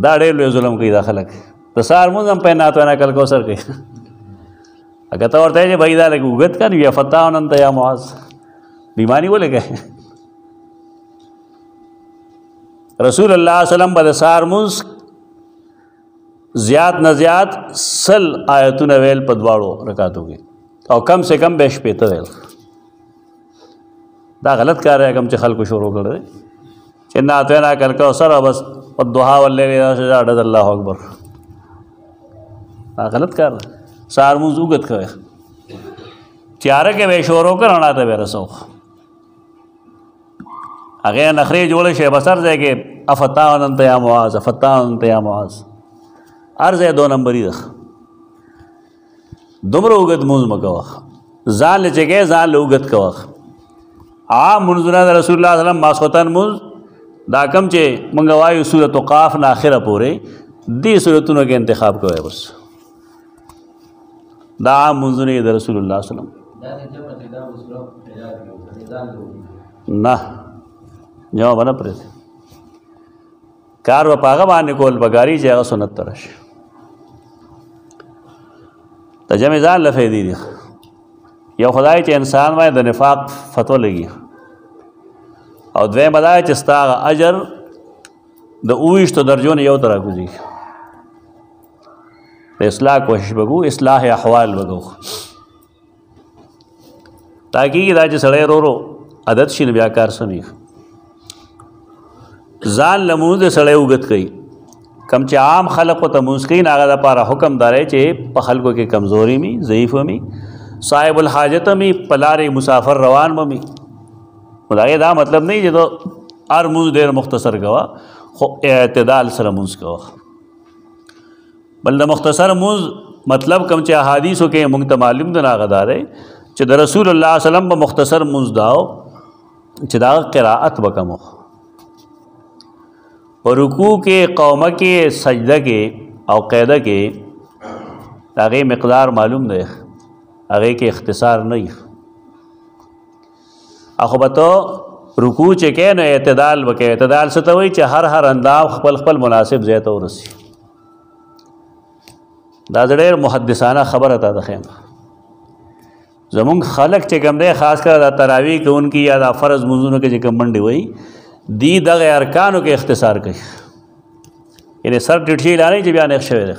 دا ډېر لوی ظلم کوي دا خلک. د سهار مونځ هم په نعت وینا کل کوثر کوي. اگر ته ورته چې بھائی دا لږ اوږد که نو یا فتان انت یا معاذ بیماني ولې کوې. رسول الله صلی الله علیه وسلم به د سهار مونځ زیات نه زیات 100 آیتونه ویل په دواړو رکعتو کې او کم سے کم به 80 ویل. دا غلط کار دی کوم چې خلکو شروع کړی چې نعت وینا کل کوثر او بس والضحی واللیل اذا سجى عدد الله اکبر. دا غلط کار دی. سهار مونځ اوږد کوئ تیاره کې به یې شروع کړ رڼا ته به یې رسو. هغې نخرې جوړې شوې بس هر ځای کې افتان انت یا معاذ، افتان انت یا معاذ، هر ځای 2 نمبري ده. دومره اوږد مونځ مه کوه، ځان له چې کوې ځان له اوږد کوه. عام مونځونه د رسول الله صلی الله علیه وسلم ماسخوتن مونځ دا کم چې مونږ وایو سورة قاف نه اخره پورې دې صورتونو کې انتخاب کوئ. بس دا عام مونځونه د رسول الله صلی الله علیه وسلم نه جواب نه پرېږدي. کار به په هغه باندې کول پکاري چې هغه سنت ته راشي. د جمع ځان له فایدې دي. یو خدای چې انسان باندې د نفاق فتوا لګي او دویمه دا چې ستا هغه اجر د 28 درجو نه یو ته راکوځي. د اصلاح کوشش وکړو، اصلاح احوال وکړو تاکہ دا چې سړی رو رو عادت شي نو بیا کار سمي. ځان لمونځ د سړی اوږد کوي. کم چې عام خلقو ته مونځ کوي نو هغه دپاره حکم دا دی چې په خلکو کې کمزوري مي، ضعیف مي، صاحب الحاجت مي، په لارې مسافر روان مي. نو د هغې دا مطلب نه چې هر مونځ ډېر مختصر کوه خو اعتدال سره مونځ کوه. بل د مختصر مونځ مطلب کم چې احادیثو کې مونږ ته معلوم دی هغه دا دی چې د رسول الله صلی الله علیه وسلم په مختصر مونځ داو چې دا قرائت به کم وو. اور رکوع کې، قومه کې، سجده کې او قیده کې د هغې مقدار معلوم دی، هغې کې اختصار نه وي. خو به ته رکوع چې کوې نو اعتدال به کوې. اعتدال څه ته وایي چې هر اندام خپل خپل مناسب ځای ته ورسي. دا ډېر محدثانه خبره ته ده خیم. زمونږ خلک چې کوم دی خاص کر دا تراویح کوونکي یا دا فرض مونځونو کې چې کوم منډې وایي دی دغه ارکانو کې اختصار کوي. یعنې سر ټیټ شي لا نه چې بیا نېغ شوی دی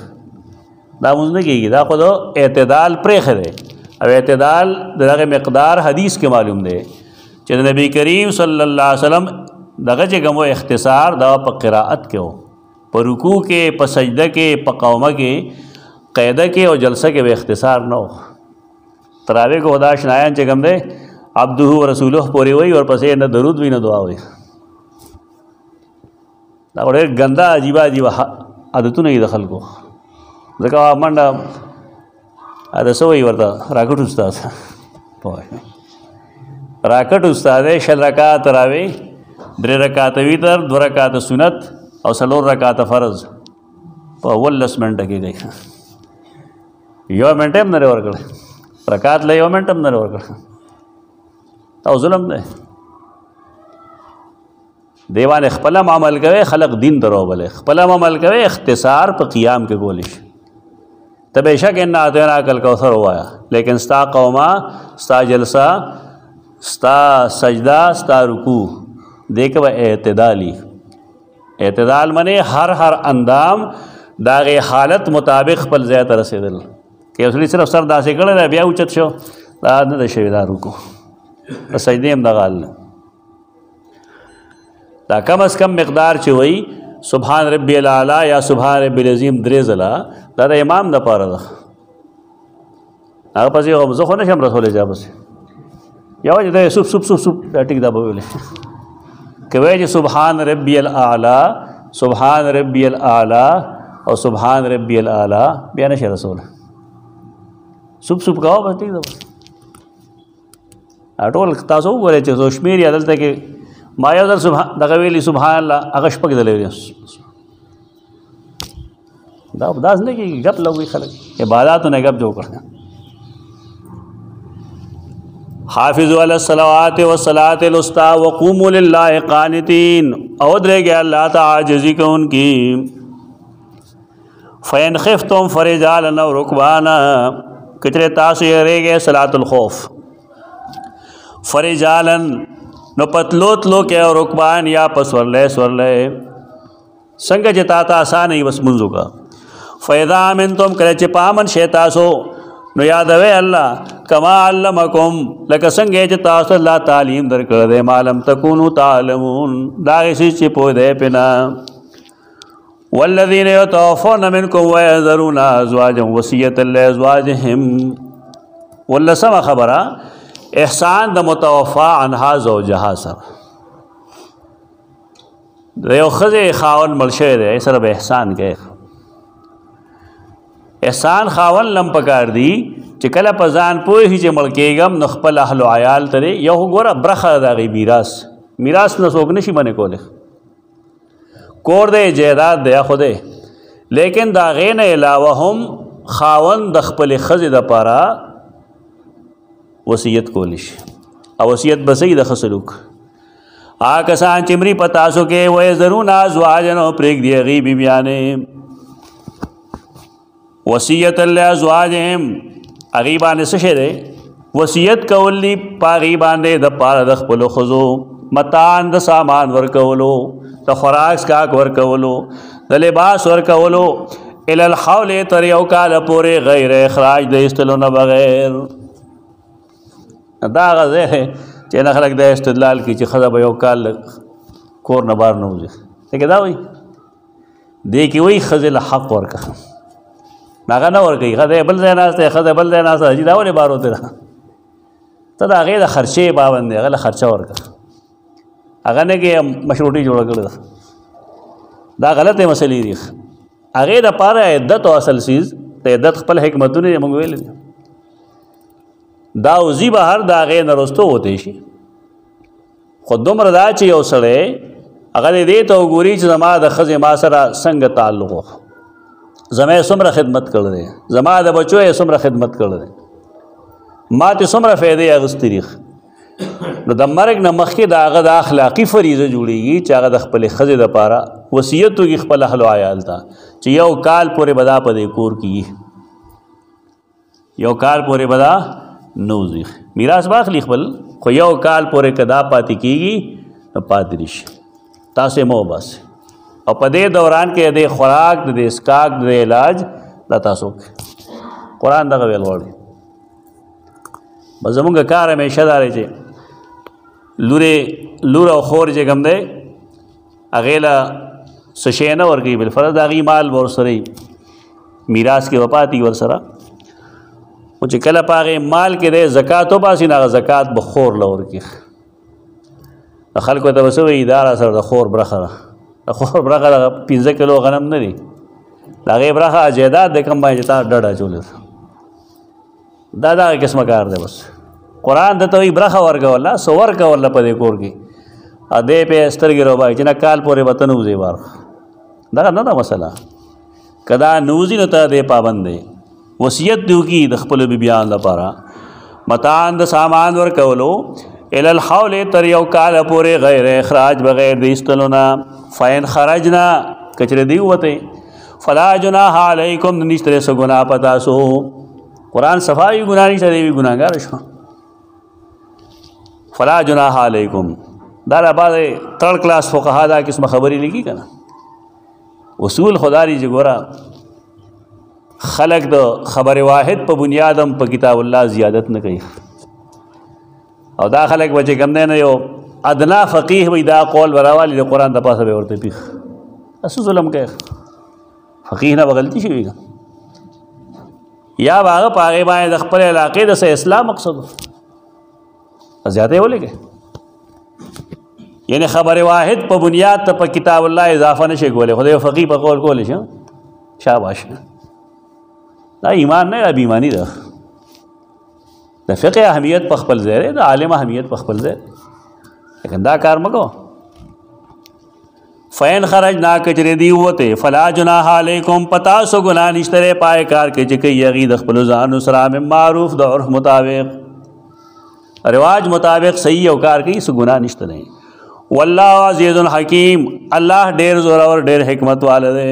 دا مونځ نه کېږي. دا خو د اعتدال پرېښی دی او اعتدال د دغه مقدار حدیث کې معلوم دی چې د نبی کریم صلی الله علیه وسلم دغه چې کوم اختصار دا په قرائت کې و، په رکوع کې، په سجده کې، په قومه کې، قیده کې او جلسه کې به اختصار نه و. تراویح کو خدا شنایان چې کوم دی عبده و رسوله پورې وایي ورپسې نه درود وي نه دعا وایي. دا ډېر ګنده عجیبه عجیبه عادتونه دي د خلکو. ځکه منډه دا څه وایي ورته راکټ استاد راکټ استاد دی. 6 رکعات تراویح، 3 رکعات وتر، 2 رکعات سنت او 4 رکعات فرض په 18 منټه کې گئی. یو منټ هم نه ورکړ رکعت له یو منټ هم نه ورکړ او ظلم دی. دیوان خپل عمل کوي، خلق دین دروبلې خپل عمل کوي. اختصار په قیام کې کولی شي. ته بېشک انا اعطیناک الکوثر ووایه لیکن ستا قومه، ستا جلسه، ستا سجده، ستا رکوع دې کې به اعتدالي. اعتدال منی هر اندام داغه حالت مطابق خپل ځای ته رسېدل. که اصلي صرف سر داسې کړی دی بیا اوچت شو دا نه ده شوي. دا رکو په سجدې هم دغه حال دا کم از کم مقدار چې وایي سبحان ربی الاعلی یا سبحان ربی العظیم 3 ځله دا د امام دپاره ده. هغه پسې زه خو نه شم رسولی چا پسې یوازې دا سوپ سوپ سوپ سوپ دا ټیک دا به ویلی که وایي چې سبحان ربی الاعلی سبحان ربی الاعلی او سبحان ربی الاعلی بیا نشي رسول سوپ سوپ کاوه بس ټیک ده. ټول تاسو وګورئ چې زه شمېر یې دلته کې ما یو ځل دغه ویلي سبحان الله هغه شپږ ځله ویلي. دا داس نه کېږي ګپ لګوي خلک عباداتو نه ګپ جوړ کړه. حافظوا علی الصلوات والصلاة الوسطی وقوموا لله قانتین او درېږئ الله ته عاجزي کوونکي. فین خفتم فرجالا او رکبانا کچره تاسو یریږئ صلاة الخوف فرجالن نو پتلو تلو کې او رکبان یا پسورلې سورلې څنګه چې تا ته آسان وي بس منځو کا. فاذا امنتم کله چې پامن شئ تاسو نو یادوي الله کما علمکم لکه څنګه چې تاسو الله تعلیم درکړه دې معلوم تکونو تعلمون دا چې پوه دې پنا. والذین یتوفون منکم ويذرون ازواجا وصیة لازواجهم ولسمه خبره احسان د متوفا عنها زوجها سره د یو ښځې خاون مړ شوی دی سره به احسان کوي. احسان خاون لم پکار دی چې کله په ځان پوهېږي چې مړ کېږم نو خپل اهل و عیال ته یو ګوره برخه د هغې میراث نه څوک نشي منې کولی. کور دی جایداد دی خو دی لیکن د هغې نه علاوه هم خاون د خپلې ښځې دپاره وصیت کولی شي او وصیت به صحیح د ښه سلوک. هغه کسان چې مري په تاسو کې ویذرون ازواجا او پرېږدي هغې بیبیانې وصیة لازواجهم هغې باندې څه شی دی وصیت کول دي په هغې باندې دپاره د خپلو ښځو متان د سامان ورکولو د خوراک څښاک ورکولو د لباس ورکولو الی الحول تر یو کاله پورې غیر اخراج د ایستلو نه بغیر. دا هغه ځای دی چې نه خلک دا استدلال کوي چې ښځه به یو کال کور نه بهر نه وځي. لکه دا وایي دې کې وایي ښځې له حق ورکړه هغه نه ورکوي. ښځه بل ځای ناسته ښځه بل ځای ناسته حاجي دا ولې بار وتې ده ته د هغې د خرچې پابند دی هغه له خرچه ورکړه هغه نه کې مشروطي جوړه کړې ده. دا غلطې مسلې دي. هغې دپاره عدت او اصل څیز د عدت خپل حکمتونه یې موږ ویلي دي دا وزي بهر د هغې نه رستو وتی شي. خو دومره دا چې یو سړی هغه دې ته وګوري چې زما د ښځې ما سره څنګه تعلق و زما یې څومره خدمت کړی دی زما د بچو یې څومره خدمت کړی دی ما ته څومره فایدې اخیستې دي. نو د مرګ نه مخکې د هغه د اخلاقي فریضه جوړېږي چې هغه د خپلې ښځې دپاره وصیت وکړي خپل اهل و عیال ته چې یو کال پورې به دا په دې کور کې یو کال پورې به دا نه وځي. میراث به اخلي خپل خو یو کال پورې که دا پاتې کېږي نو پاتې دي شي تاسو یې مه وباسئ او په دې دوران کې د خوراک د اسکاک د علاج دا تاسو قرآن دغه ویل غواړي. بس زمونږ کار همیشه دا دی چې لور او خور چې کوم دی هغې له څه شی نه ورکوي بالفرض د هغې مال به ورسره میراث کې به پاتې ورسره خو چې کله په هغې مال کې دی زکات وباسي نو هغه زکات به خور له ورکړي. د خلکو ته به څه وایي دا را سره د خور برخه ده د خور برخه دغه 15 کیلو غنم نه دي د هغې برخه جایداد دی کوم باندې چې تا ډډ اچولی دا دغه قسمه کار دی. بس قرآن درته وایي برخه ورکوله څه ورکوله په دې کور کې دی پې سترګې روبایي چې نه کال پورې به ته نه وځې بار دغه نه ده مسله. که دا نه وځي نو ته دې پابند دی. وصیت دې وکړي د خپلو بیبیانو لپاره متان د سامان ورکولو الی الحول تر یو کاله پورې غیر اخراج بغیر د ایستلو نه. فین خرجنا کچره دی وته فلا جناح علیکم نشته څه ګناه په تاسو. قرآن صفاوي ګناه نشته دی ګناهګار شو. فلا جناح علیکم دا بعض 3rd کلاس فقها دا قسمه خبرې لیکي که نه اصول خداری چې ګوره خلق د خبر واحد په بنیاد هم په کتاب الله زیادت نه کوي او دا خلق به چې کوم دی نه یو ادنا فقیه وي دا قول براوالي د قرآن د پاسه به ورته پیښ اسو ظلم کوي فقیه نه به غلطي شوي یا به هغه په هغې باندې د خپل علاقې د څه اصلاح مقصد زیاته ولې کوي یعنی خبر واحد په بنیاد ته په کتاب الله اضافه نشي کولی خو د یو فقیه په قول کولی شي شاباش دا ایمان نه دا بیمانی ده د فقه اهمیت په خپل ځای دی د عالم اهمیت په خپل ځای لیکن دا کار مکو فین خرجنا کچری دی وته فلا جناح علیکم پتا سو گناہ نشتره پای کار کې چې کوي یغي د خپل ځان سره معروف د عرف مطابق رواج مطابق صحیح او کار کوي سو گناہ نشته نه والله عزیز حکیم الله ډیر زور اور ډیر حکمت والے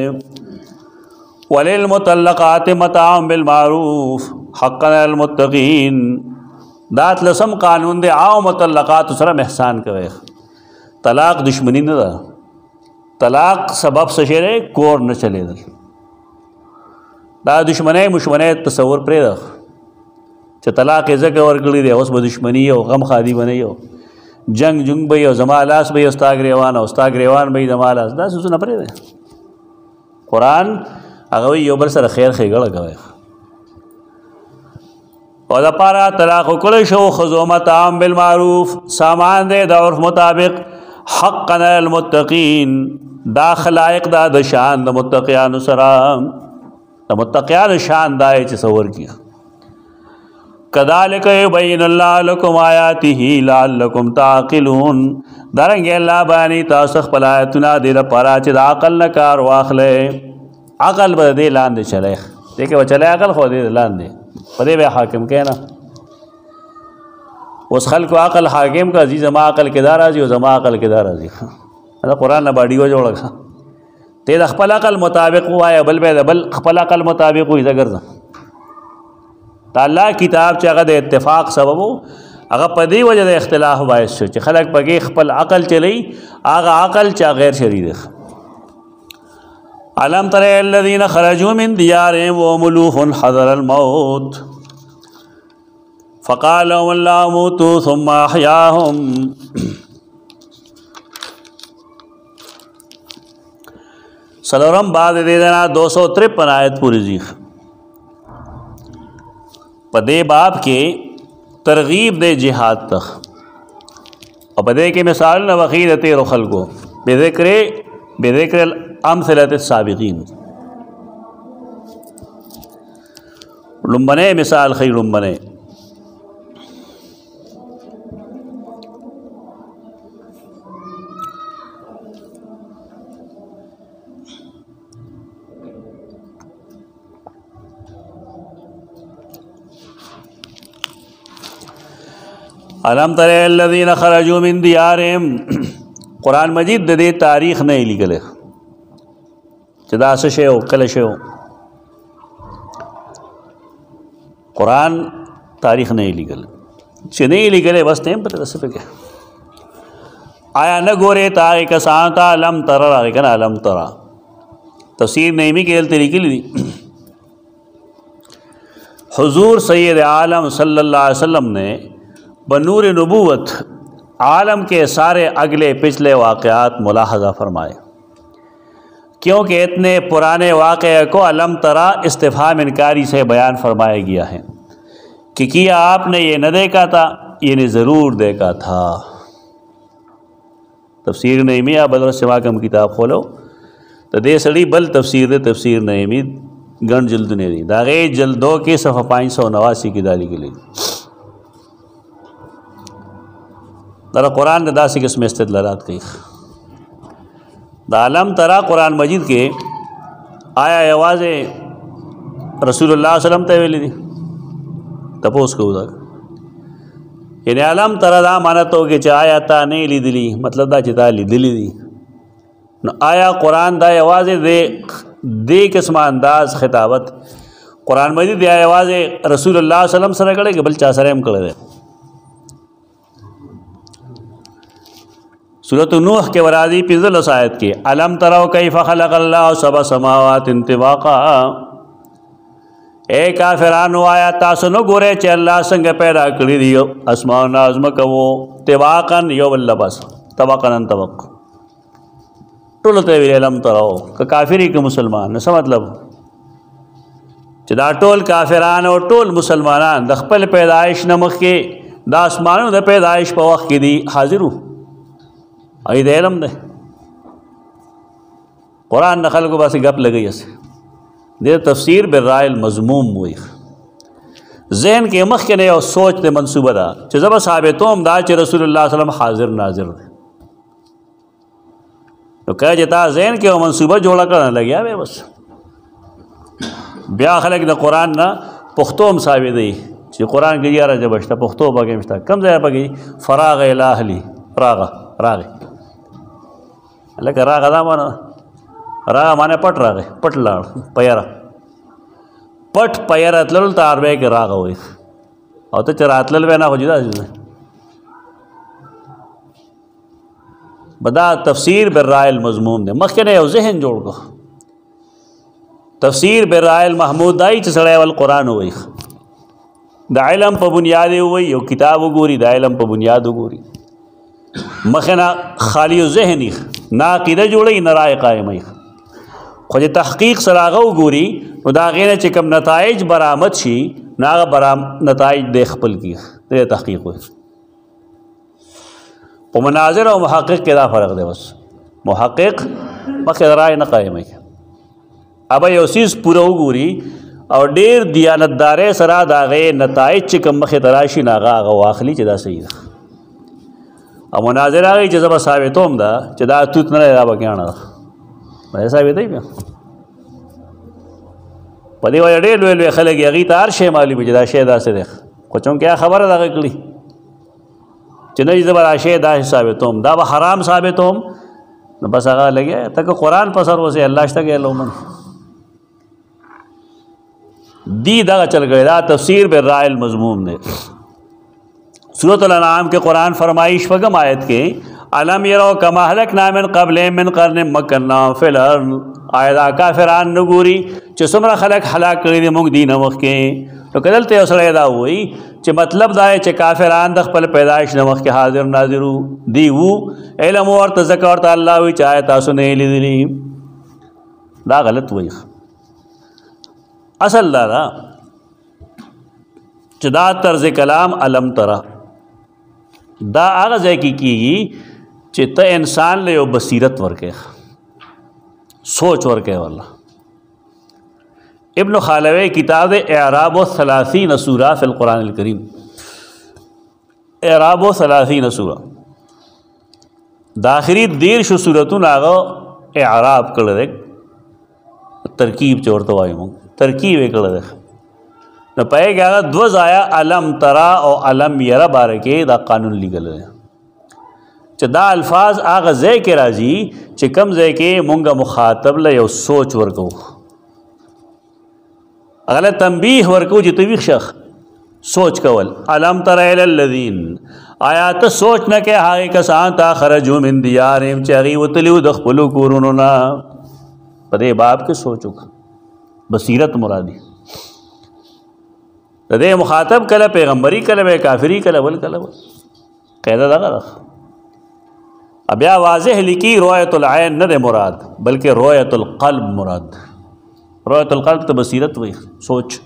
وللمطلقات متاع بالمعروف حقا المتقین دات لسم قانون دے آو مطلقات سره احسان کوي طلاق دشمنی نه ده طلاق سبب سشره کور نه چلے دا دشمنی مشمنی تصور پرې ده چې طلاق یې ځکه ورکړی دی اوس به دشمنی او غم خادي بنئ جنگ به یو زما لاس به یو ستا ګریوان او ستا ګریوان به زما لاس دا څه نه پرې ده قرآن هغه یو بل سره خیر ښېګړه کوي او دا پارا طلاق وکړی شو ښځو متاع بالمعروف سامان دی د عرف مطابق حقا المتقین دا خلائق دا د شان د متقیانو سره د متقیانو شان دا چې څور کیا کذالک یبین الله لکم آیاته لعلکم تعقلون درنګ الله باندې تاسو خپل آیاتونه د لپاره چې د عقل نه کار واخلئ عقل به دې لاندې چلے دیکھے وہ چلے عقل خو دې لاندې په دې به حاکم کینا اوس خلق عقل حاکم کا عزیز ما عقل کې دار راځي او زما عقل کې دار راځي دا قرآن نه باډیو جوړه ته د خپل عقل مطابق وایي بل به بل خپل عقل مطابق وي زګرځه تعالی کتاب چې هغه د اتفاق سبب هغه په دې وجه د اختلاف باعث شو چې خلق پکې خپل عقل چلی هغه عقل چې غیر شرعي دی علم تر الذين خرجوا من ديارهم وهم ألوف حذر الموت فقال لهم الله موتوا ثم أحياهم سلورم بعد دینا 253 آیت پوری زیخ پدے باب کے ترغیب دے جہاد تک اور پدے کے مثال نوخید تیرو خلقو بذکر امثلت السابقین لمبنے مثال خیر لمبنے علم تر الذین خرجوا من دیارهم قرآن مجید دے تاریخ نہیں لکھلے چدا سے شے ہو کل شے ہو قرآن تاریخ نہیں لکھلے چھ نہیں لکھلے بس تیم پر دس پہ کیا آیا نہ گورے تاریخ کسان تا علم تر راگے کنا علم ترا تفسیر نعیمی کے دلتے لکھ لی حضور سید عالم صلی اللہ علیہ وسلم نے بنور نبوت عالم کے سارے اگلے پچھلے واقعات ملاحظہ فرمائے کیونکہ اتنے پرانے واقعے کو علم ترا استفہام انکاری سے بیان فرمایا گیا ہے کہ کیا آپ نے یہ نہ دیکھا تھا یہ ضرور دیکھا تھا تفسیر نعیمی یا بدر سما کم کتاب کھولو تو دے سڑی بل تفسیر نعیمی گن جلد نے دی داغے جلدوں کے صفحہ 589 کی دالی کے لیے در قرآن نے داسی قسم استدلالات کی دا علم ترا قرآن مجید کے آیا آواز رسول اللہ صلی اللہ علیہ وسلم تے ویلی دی تپوس کو دا یعنی علم ترا دا مانا تو کہ آیا تا نہیں لی دلی مطلب دا چتا لی دلی دی نو آیا قرآن دا آواز دے قسم انداز خطابت قرآن مجید دی آواز رسول اللہ صلی اللہ علیہ وسلم سره کڑے کہ بل چا سره ہم کڑے دے सूरत नूह के वरादी पिज़ल आयत के अलम तरौ कैफ़ खलक़ल्लाहु सबअ समावातिन तिबाक़ा। ए काफिरानो आया तासु न गोरे चे अल्लाह संग पैदा करी दियो आसमान आज़मका वो तिबाक़न यो बल्ला बस तबक़न तबक़ टोलते हुए अलम तरौ का काफिरी के मुसलमान न मतलब दा टोल काफिरान और टोल मुसलमानान द खपल पैदाइश नमक के द आसमानों द पैदाइश पर वक्त की दी हाजिर आई दे इलम दे कुरान नखल को बस गप लगी ऐसे दे तफसीर बिर्राइल मजमूम हुई जहन के मख के ने और सोच दे मनसूबा दा जब साबित दा च रसूलुल्लाह सल्लल्लाहु अलैहि वसल्लम हाजिर नाजिर दे तो कह जता जहन के मनसूबा जोड़ा करने लग गया बस ब्या खलक द कुरान ना पुख्तोम साबित दी ची कुरान की यार जब बचता पुख्तो बगे मिश्ता कम ज़्यादा बगी फराग इलाहली रागा रागे अलग रागा दा माना रागा माने पट रागे पट लाड़ पयरा पट पयरा तलल तारबे के रागा हुई और तो चरातलल वे ना हो जुदा जुदा बदा तफसीर बिर्राइल मजमूम दे मख के ने जहन जोड़ को तफसीर बिर्राइल महमूद दाई चढ़े वाल कुरान हुई द इल्म पर बुनियाद हुई यो किताब गोरी द इल्म पर बुनियाद गोरी मखना खाली जहनी ना क़ीदा जोड़ी न राय कायम खुद तहकीक सरागो गोरी उदागे चिकम नताइज बरामद शी ना बराम नताइज देखपल की तहकीक हुई वो मनाजिर और मुहक़्क़िक़ के दा फ़र्क दे बस मुहक़्क़िक़ मख राय न कायम है अब ये चीज़ पूरा गोरी और डेर दियानतदारे सरा दागे नताइज चिकम मख तराशी नागा आगा वाखली चदा सही अब मुनाजिर आ गई जब साबित होम दा चदा तूत न रहा बक्याना मैं साबित ही मैं पदी वाले डेल वेल वे खले गई तार शे माली में जदा शेदा से देख कुछों क्या खबर है दागे कली चना जी जब शेदा साबित होम दा वह हराम साबित होम न बस आगा लगे तक कुरान पसर वो से अल्लाह तक लोमन दी दा चल गए दा तफसीर बिर्राइल मजमूम ने सूरत अल-अनाम के कुरान फरमाइश फगम आयत के अलम यरो कमा हलकना मिन क़ब्ल मिन क़र्न मक्कन्ना फिल अर्द आयदा काफिरान नगूरी च सुमरा खलक हलाक करी मुंग दी नमक के तो कदलते असरदा हुई च मतलब दाए च काफिरान दख पल पैदाइश नमक के हाजिर नाजिर दी वो इल्म और तज़क्कुर और अल्लाह हुई चाहे तासुने लिदनी दा गलत हुई असल दादा चदा तर्ज कलाम अलम तरा दा आगज़ है की चित इंसान ले बसीरत वर्के सोच वर्के वाला इब्न खालवे किताब एराब व सलासीन सूरा फ़िल कुरान करीम एराब व सलासीन सूरा दाखिरी देर शु सूरतुन आगो एराब कर दे तरकीब चोर तो वायु तरकीब कर दे न पाए क्या द्वज आया अलम तरा और अलम यरा बारे के दा कानून लीगल है दा अल्फाज आगा जय के राजी चिकम जय के मुंगा मुखातब ल सोच वर्को अगला तंबीह वर्को जितवी शख सोच कवल अलम तरा लल्लज़ीन आया तो सोच न के हागे कसांता खरजू मिन दियारिहिम चगी वतलू दखलू कुरुना पदे बाप के सोचो बसीरत मुरादी दे मुखातब कल पैगम्बरी कल बे काफिरी कल बल कल कैदा लगा रख अब या वाज़ेह लिखी रोयतुल ऐन न दे मुराद बल्कि रोयतुल क़ल्ब मुराद रोयतुल क़ल्ब तो बसीरत हुई सोच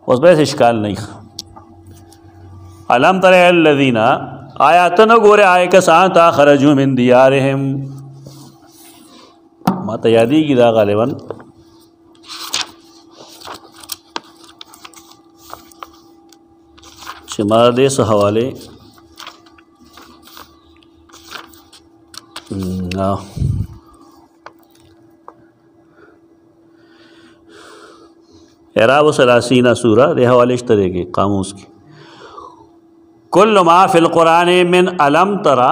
उस पर इश्काल नहीं अलम तरा लल्लज़ीना आया तो न गोरे आए कसांता खरजू मिन दियारिहिम माता यादी की दा गालिबन हमारा देश हवाले एराब सलासीना सूरा दे हवाले इस तरह के कामूस की कुल्लु मा फिल कुरान मिन अलम तरा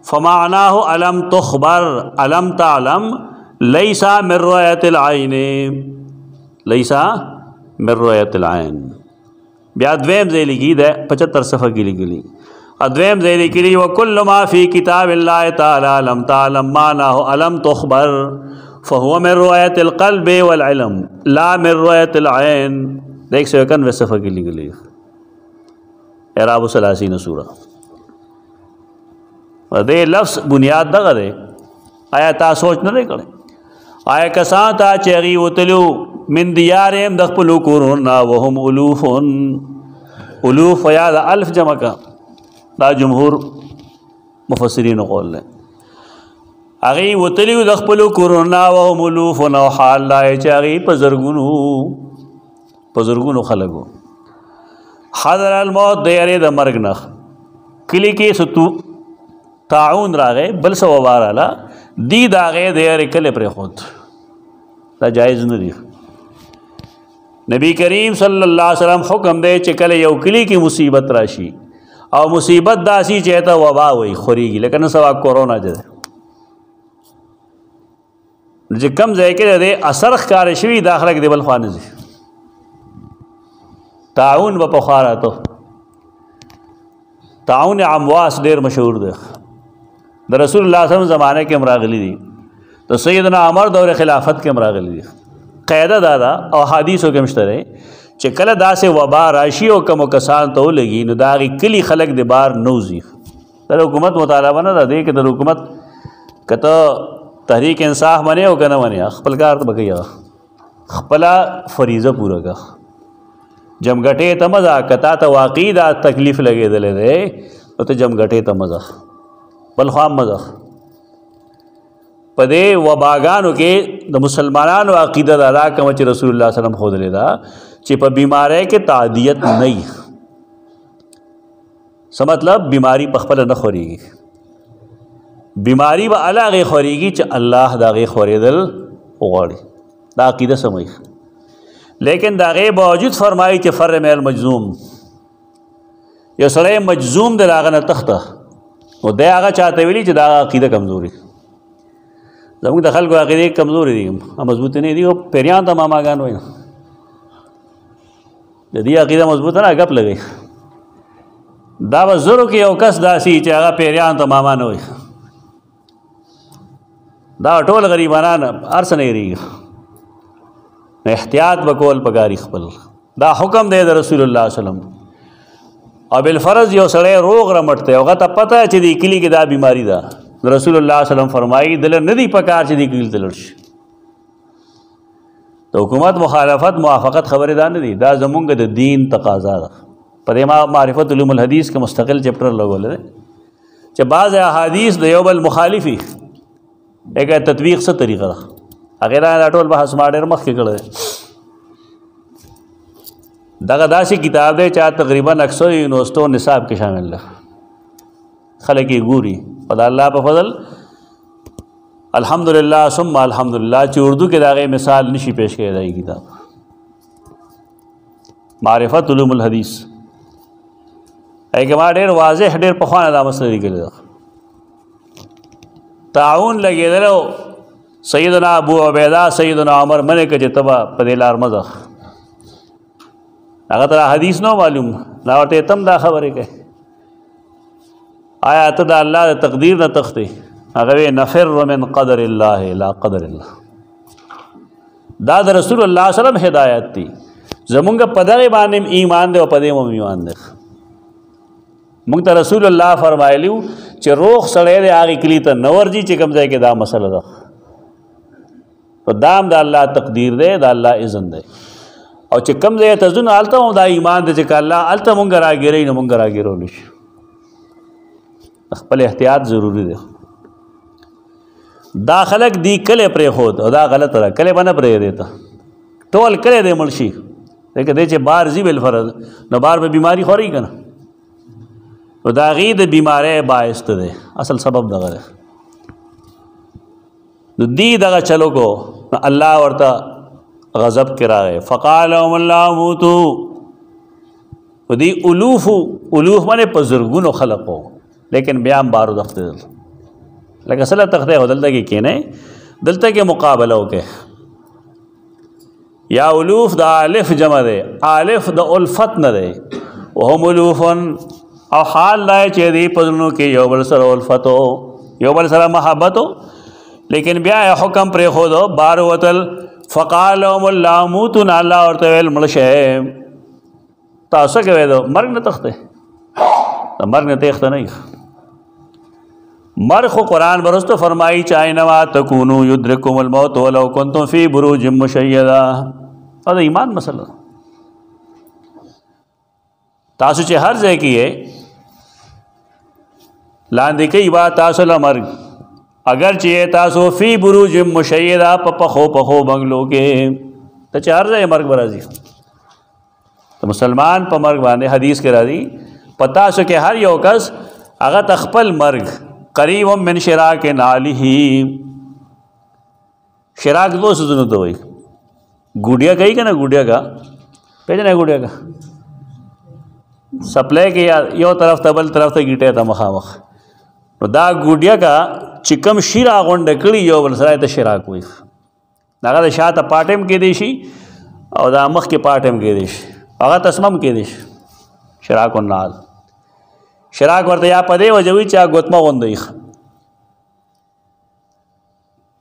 फमानाहु अलम तुखबर अलम तालम लैसा मिन रुयतिल आइन लैसा मिन रुयतिल आइन ब्यादवेम जे लिखी दे 75 सफ़ा की लिखी अद्वैम ज़ेरी करी वकुल्लु मा फ़ी किताबिल्लाहि ताला लम तालम मानाहु अलम तुख़बर फ़हुव मिन रुअयतिल क़ल्बि वल इल्म ला मिन रुअयतिल ऐन। 191 सफ़ा की लिखी गई एराब सलासीन सूरा। दे लफ्ज़ बुनियाद दगा दे आया ता सोच न करे आया कसां ता चेगी उतलू मिन दियारिहिम दख़्पलू कुरुना वहुम उलूफ़ुन। उलूफ़ याद अल्फ जमा का दा जमहूर मुफस्सिरीन क़ौल है अगी उतलू दख़्पलू कुरुना वहुम उलूफ़ुन और हाल लाए चेगी पज़ुर्गुनु खलगो हज़र अलमौत देरे द मर्ग नख किली के सतु ताउन रागे बल से वबार आला दी दागे देरे कले पर खुद ता जायज़ नहीं। नबी करीम सल्लल्लाहु अलैहि वसल्लम हुक्म दे चकले यौ किली की मुसीबत राशि और मुसीबत दासी चेता वबा वही खोरीगी लेकिन सवा कोरोना जे कम जाए के दे असर कारशवी दाखिला के दिबल खान जी ताउन व पखारा तो ताउन अमवास देर मशहूर दे द रसूलुल्लाह सल्लल्लाहु अलैहि वसल्लम ज़माने के मरागली दी तो सैयदना उमर दौर खिलाफत के मरागली दी क़ैदा दादा और हादीसों के मश्तरे चकल दा से वबा राशि और कम कसान तो लगी दागी किली खलक दे बार नौजी दर हुकूमत मुताला बना दा दे कि दर हुकूमत कत तहरीक इंसाफ बने हो न बने खपलकार तो बकैया खपला फरीज़ा पूरा का जमगटे तमज़ा कता तो वाक़ीदा तकलीफ़ लगे दले दे तो जमगटे तमज़ा बलखाम मज़ा पदे वबागान के द मुसलमान अक़ीदा दादा कमच रसूलुल्लाह सल्लल्लाहु अलैहि वसल्लम खुद लेदा चिप बीमार है कि तादियत नहीं स मतलब बीमारी पखपल न खोरेगी बीमारी व अला गे खोरेगी च अल्लाह दागे खोरेदल उगाड़ी दा अक़ीदा समझ लेकिन दागे बावजूद फरमाई च फ़र्र मेल मजजूम यो सड़े मजजूम दे लागा न तख्ता वो दे आगा चाहते वेली च दागा अक़ीदा कमज़ोरी जब दखल को अक़ीदे कमज़ोरी दी मजबूती नहीं दी वो पेरियान था मामा गान हुई यदि अक़ीदा मजबूत है ना गप लगे दावा ज़रूर की औकस दासी चागा पेरियान तो मामा न हुई दा टोल गरीबाना अर्स नहीं रही एहतियात बकोल पगारी खपल दा हुक्म दे रसूलुल्लाह सल्लल्लाहु अलैहि वसल्लम और बिलफ़र्ज़ यो सड़े रोग रमटते होगा तब पता है चदी किली की दा बीमारी दा रसूलुल्लाह सल्लल्लाहु अलैहि वसल्लम फरमाई दिल नदी पकार चदी किल दिलर्श तो हुकूमत मुखालफत मुआफ़क़त खबर दा नहीं दा जमुंग द दीन तकाज़ा पदे मारिफत उलूमुल हदीस के मुस्तकिल चैप्टर लगो ले च बाज़ अहादीस दयोबल मुखालिफी एक तत्वीक़ से तरीक़ा अगेरा टोल बहस माडेर मख के कड़े दगादासी किताब दे चाह तकरीबन अक्सर यूनिवर्सिटों निसाब के शामिल खले की गूरी पदा अल्लाह पर फजल अल्हम्दुलिल्लाह सुम्मा अल्हम्दुलिल्लाह ची उर्दू के दागे मिसाल निशी पेश किया जाएगी किताब मारिफत उलूमुल हदीस एक डेर वाज़ेह डेर पखवान अदा मसले के लिए ताउन लगे दलो सैयदना अबू उबैदा सैयदना उमर मने के तबा पदेलार मज़ा अगर तरा हदीस नो मालूम ना वटे तम दा खबर है आया तदा अल्लाह तकदीर न तख्ते अगर नफ़िर मिन क़दरिल्लाह ला क़दरिल्लाह दाद रसूलुल्लाह सल्लल्लाहु अलैहि वसल्लम हिदायत थी जमुंग पदे बाने ईमान दे पदे में ईमान दे मुंग रसूलुल्लाह फरमायलू च रोख सड़े दे आगे किली तो नवरजी चिकम जाए के दा मसला दा तो दाम दा अल्लाह तकदीर दे दा अल्लाह इज़न दे और चिकम जाए तजुन आलता हूँ दा ईमान दे चिका अल्लाह अलता मुंगर आ गिरे न मुंगर आ गिरो निश पहले एहतियात ज़रूरी दे दा खलक दी कले प्रे होद और दा गलत रहा कले बना प्रे देता टोल कले दे मुर्शी देखे दे चे बार जी बिल फरज न बार में बीमारी हो रही का ना तो दागीद बीमार बायस दे असल सबब दगर दी दगा चलो को न अल्लाह वर्ता गज़ब करा है फ़क़ाल मुतू दी उलूफ़ मने पज़ुर्गुन खलक हो लेकिन ब्याम बारो दफ्ते लेकिन असल तख्ते हो दलता की केने दलता के मुकाबला हो के या उलूफ़ द आलिफ जमा दे आलिफ द उल्फत न दे वह उलूफ़न او حال دا چې دی پزنو کې یو بل سره الفت ہو یو بل سره محبت ہو لیکن بیا حکم پر خود بار وتل فقالهم الله موتون الله ورته ویل ملشه تاسو کوي دو مرګ نه تخته مرګ نه تخته نه مرخ قرآن برستو فرمائی چاہینوا تکونو یدرکم الموت ولو کنتم فی بروج مشیدہ اور ایمان مسئلہ تاسو چه ہر ځای کې لاندې کوي با تاسو لمرګ اگر چې تاسو فی بروج مشیدہ په پخو بنگلو کې ته چې هر ځای مرګ برازي تو مسلمان په مرګ باندې حدیث کې راځي پتا سو کې هر یو کس هغه تخپل مرګ قریب من شراک نالی شراک دو سزنو تو وہی گوڑیا کا ہی کہ نا گوڑیا کا پیجنا ہے گوڑیا کا سپلے کے یو طرف تا بل طرف تا گیٹے تا مخامخ دا گوڑیا کا چکم شیرا غنڈ کڑی یو بل سرائی تا شراک ہوئی ناگا دا شاہ تا پاٹم کے دیشی او دا مخ کے پاٹم کے دیش اگا تسمم کے دیش شراک النال شراک ورته یا پدې وجوي چې غوتما غوندې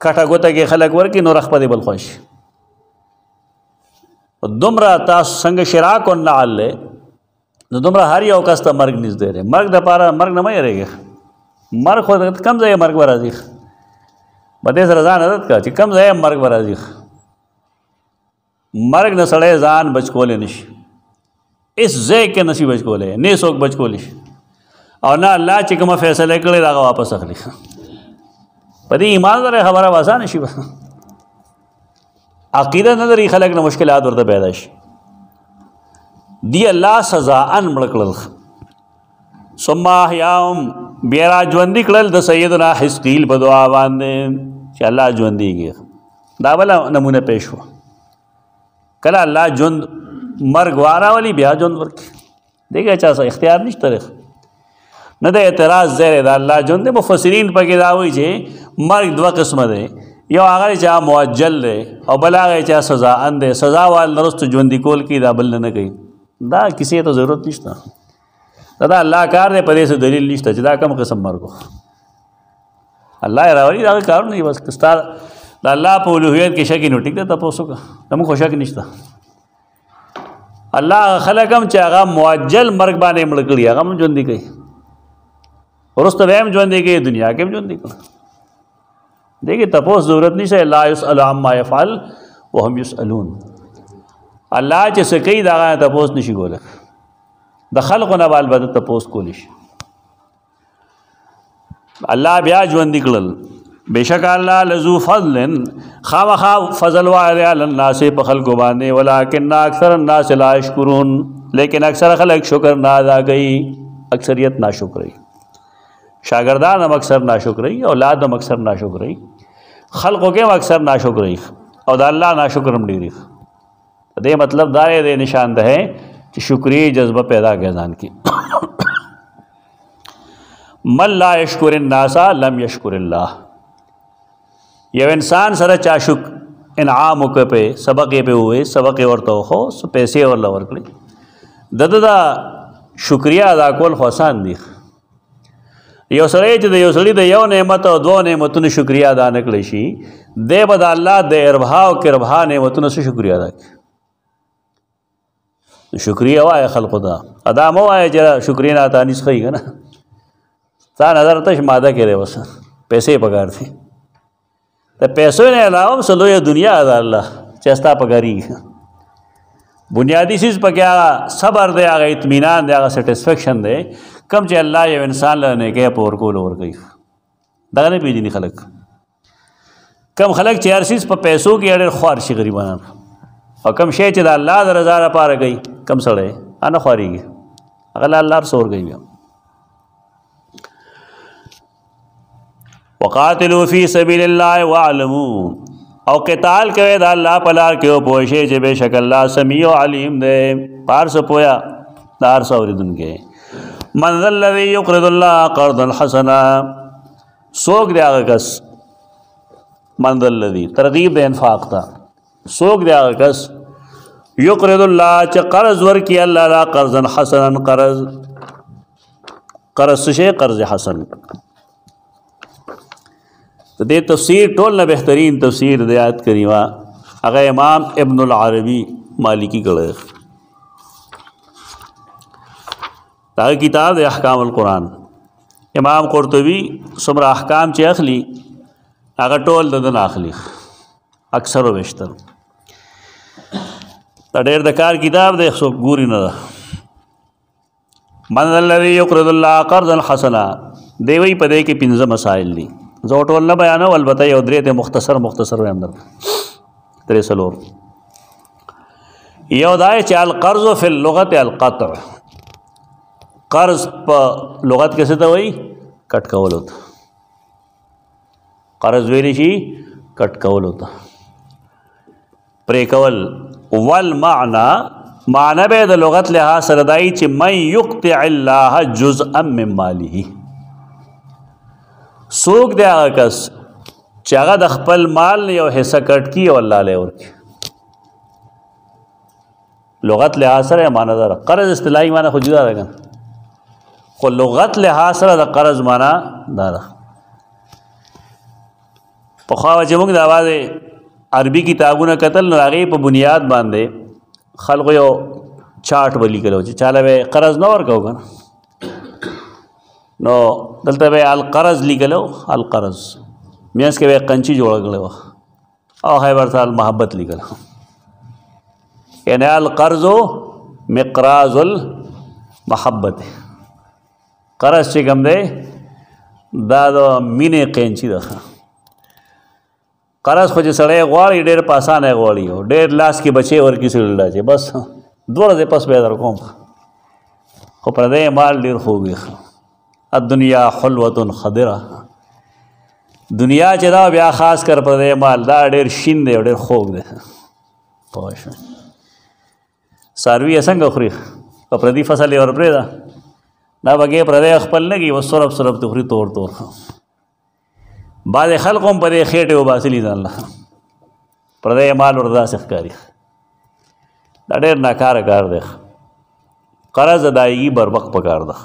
کټه غوته کې خلک ورکی نو رخ پدې بل خوش دومره تاسو څنګه شراک او نعل نو دومره هر یو کس ته مرګ نږدې دی مرګ د پاره مرګ نه مې رېږي مرګ خو کم ځای مرګ ورازي بده سره ځان عادت کا چې کم ځای مرګ ورازي مرګ نه سړی ځان بچ کولې نشي اس ځای کې نشي بچ کولې نه څوک بچ کولی او نه الله چې کوم فیصله کړی دا واپس اخلي په دې ایمان سره خبره آسان شي عقیده نه لري خلک نه مشکلات ورته پیدا شي دی الله سزا ان مړکړل ثم احیاهم بیا ژوندې کړل د سیدنا حزقیل په دعا باندې چې الله ژوندې کړي دا بل نمونه پیش شو کله الله ژوند مرګ واراولي بیا ژوند ورکړي دغه چا څه اختیار نشته نه د اعتراض زیره د الله ژوند مفسرین پکې دا وایي چې مرګ دوه قسمه دی یو هغه چې معجل دی او بل هغه چې سزا ان دی سزا وال نرست ژوندې کول کی دا بل نه کوي دا کسی ته ضرورت نشته دا الله کار دی په دې څه دلیل نشته چې دا کوم قسم مرګ الله راوړي دا کار نه بس کستا د الله په اولوهیت کې شک نه ټیک ده تاسو کا تم خو شک نشته الله خلقم چې هغه معجل مرګ باندې مړ کړی هغه هم ژوندې کوي ورسته به هم ژوندې کوي دنیا کې هم ژوندې کوي دیکھیے تپوس ضرورت نہیں سے لا یسأل عما یفعل وهم یسألون اللہ چې څه کوي دا غا تپوس نشي کوله د خلقونه بال بد تپوس کولی شي الله بیا ژوند کړل بشک الله لذو فضل خامخا فضل وعلى الناس په خلق باندې ولکن اکثر الناس لا یشکرون لیکن اکثر خلق شکر نہ ادا کوي اکثریت ناشکری شاگردان هم اکثر ناشکری اولاد هم اکثر ناشکری خلقوں کے اکثر ناشکری او دا اللہ ناشکر ہم ڈیری دے مطلب دائے دے نشان دہے کہ شکری جذبہ پیدا کے ځان کی من لا یشکر الناس لم یشکر اللہ یو انسان سره چا شک انعام کے پہ سبق پہ ہوئے سبق ورته خو پیسے ورله ورکړي دا شکریہ ادا کول خو آسان دي یو سړی چې د یو سړي د یو نعمت او دوه نعمتونو شکریا ادا نه کړی شي دی به د الله د اربها او کربها نعمتونو څخه شکریا ادا کړي شکریا وایه خلقو ته ادا مه وایه چې شکریا نه اتا نسخه یې که نه ستا نظر تش ماده کې دی بس پیسې پکار دي د پیسو نه علاوه هم څه لویه دنیا ده الله چې ستا پکارېږي بنیادی چیز پکې هغه صبر دی هغه اطمینان دی هغه سیټسفیکشن دی کم چې الله یو انسان له نیکۍ په ورکولو ورکوي دغه نه پېژني خلک کم خلک چې هر څیز په پیسو کې ډېر خوار شي غریبان او کم شی چې د الله د رضا لپاره کوي کم سړی نه خوارېږي هغه له الله څه ورکوي بیا وقاتلوا فی سبیل الله واعلموا او قتال کوي د الله په لار کې او پوه شئ چې بېشک الله سمیع او علیم دی پار څه پویا د هر څه اورېدونکی من ذا الذي يقرض الله قرضا حسنا سوک دی هغه کس من ذا الذي ترغیب د انفاق ته سوک دی هغه کس یقرض الله چې قرض ورکړي الله لا قرضا حسنا قرض قرض څه شی؟ قرض حسن. د دې تفسیر ټول نه بهترین تفسیر د آیت کریمه هغه امام ابن العربی مالکی کړی. دا کتاب د احکام القرآن. امام قرطبی څومره احکام چې اخلي هغه ټول د نه اخلي، اکثر و بیشتر. دا ډېر د کار کتاب دی، څوک ګوري نه ده. من الذي يقرض الله قرضا حسنا، دی وی په دې کې 15 مسائل دي. زه ټول نه بیانوم، البته یو درې ته مختصر وایم درته. درې څلور. یو دا چې القرض فی اللغة القطع. قرض په لغت کې څه ته وایي؟ کټ کولو ته. قرض ویلی شي کټ کولو ته، پرې کول. والمعنى معنی به د لغت لحاظ سره دای چې من یقطع الله جزءا من ماله. څوک دی هغه کس چې هغه د خپل مال یو حصہ کټ کي او الله له ورکي. لغت لحاظ سره معنی ده. قرض اصطلاحي معنی خو جدا ده، خو لغت لحاظ سره د قرض معنی دا ده. پخوا چې موږ د اواز عربي کتابونه کتل نو هغې په بنیاد باندې خلقو یو چارټ به لیکلو چې چاله به قرض نه ورکوو که نه، نو دلته به القرض لیکلو، القرض منځ کې به یې قنچي جوړه کړې وه او هغې ورته المحبت لیکلو. یعنې القرض مقراض المحبت. قرض چې کوم دی دا د مینې قینچي ده. قرض خو چې سړی غواړي ډېر په اسانه یې غواړي او ډېر لاس کې بچې ورکړي سړي چې بس 2 ورځې پس به یې در کوم. خو پردی مال ډېر خوږ وي. الدنیا حلوة خضره. دنیا چې دا بیا خاص کر پردی مال دا ډېر شین دی او ډېر خوږ دی. پوه شوې؟ څاروي یې څنګه خوري؟ په پردي فصل یې ورپرېږده، دا بګې پردی خپل نه کي، بس سرب سرب ته خوري تور تور. بعض خلق هم په دې خېټې وباسلي ځان له پردی مال ورته داسې ښکاري. دا ډېر ناکاره کار دی. قرض ادایګي بر وخت پکار ده.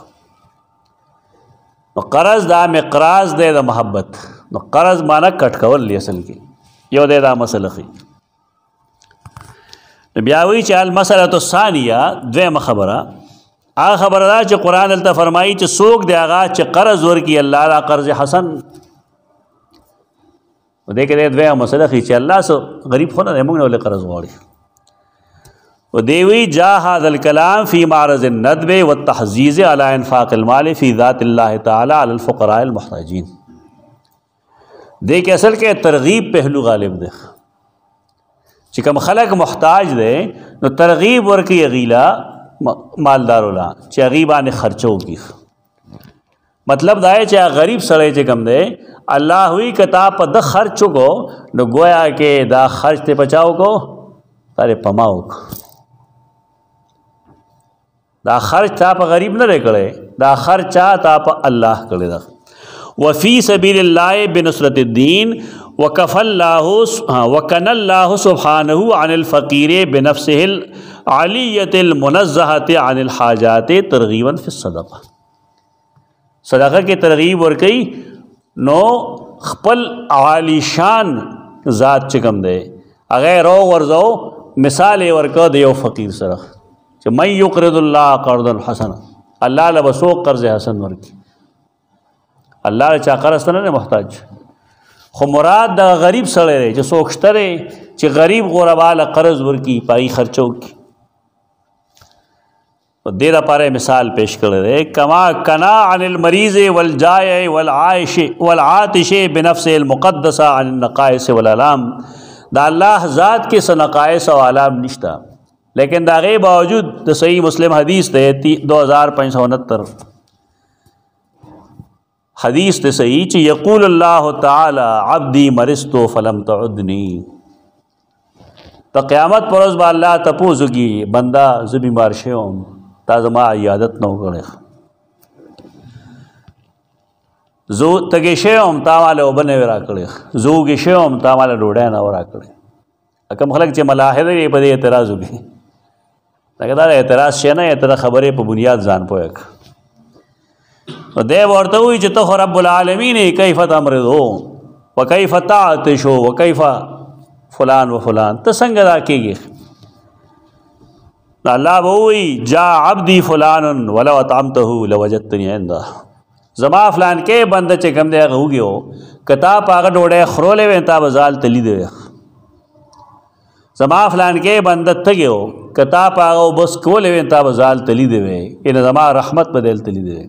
نو قرض دا مقراض دی د محبت. نو قرض معنی کټ کول دی اصل کې. یو دی دا مسله ښي. نو بیا وایي چې المسألة الثانیه، دویمه خبره هغه خبره ده چې قرآن دلته فرمایي چې څوک دی هغه چې قرض ورکړي الله له قرض حسن. و دې کې دویمه مسله ښي چې الله څه غریب خو نه دی، موږ نه ولې قرض غواړي. و دې وایي جاء هذا الكلام في معرض الندب والتحزيز على انفاق المال في ذات الله تعالى على الفقراء المحتاجين. دې کې اصل کې ترغیب پهلو غالب دی چې کوم خلک محتاج دی نو ترغیب ورکړي غیلا مالدارو لا چې هغې باندې خرچه وکړي. مطلب دا دی چې غریب سړی چې کوم دی الله وی که تا په ده خرچ وکړو نو گویا کې دا خرچ ته بچاو کو تارې پما وکړو. دا خرچ تا په غریب نه دی کړی، دا خرچ تا په الله کړی ده. وفي سبيل الله بنصرة الدين وكن الله سبحانه عن الفقير بنفسه العلية المنزهة عن الحاجات ترغيبا في الصدقة. صدقه کې ترغیب ورکړي نو خپل عالی شان ذات چې کوم دی هغه رو ورځو مثال یې ورکړه د یو فقیر سره چې من یقرض الله قرضا حسنا. الله له به څوک قرض حسن ورکړي؟ الله له چا قرض ته نه محتاج، خو مراد د غریب سړی دی چې څوک شته دی چې غریب غربا له قرض ورکړي، پای خرچه وکړي. دې لپاره مثال پیش کړی دی کما کنا عن المریض والجائع والعاطش بنفسه المقدسه عن النقائص والالام. دا الله ذات کې څه نقائص او آلام نشته، لیکن دا غي باوجود د صحیح مسلم حدیث دی 2569 حدیث ته صحیح چې یقول الله تعالی عبدی مرضت فلم تعدنی. ته قیامت پر ورځ به الله تپوس وکړي بنده زه بیمار شوم تا زما عیادت نه وکړې، زه تږی شوم تا ماله اوبه نه وې راکړې، زه وږی شوم تا ماله ډوډۍ نه وه راکړې. کوم خلک چې ملاحظه یې په دې اعتراض وکړي، لکه دا اعتراض شی نه، ته د خبرې په بنیاد ځان پوه کړه. نو دی ورته وایي چې ته خو رب العالمین یې کیف تمرضو و کیف تعطشو و کیف فلان و فلان، ته څنګه دا کېږي؟ نو الله به وایي جا عبدی فلان ولو اطعمته لوجدتنی عنده، زما فلان کې بنده چې کوم دی هغه وږی و، که تا په هغه ډوډۍ خورولې وې تا به ځال ته لیدی وې. زما فلان کې بنده تږی و، که تا په هغه اوبه څکولې وې تا به ځال ته لیدی وې، یعنې زما رحمت به دلته لیدی وې.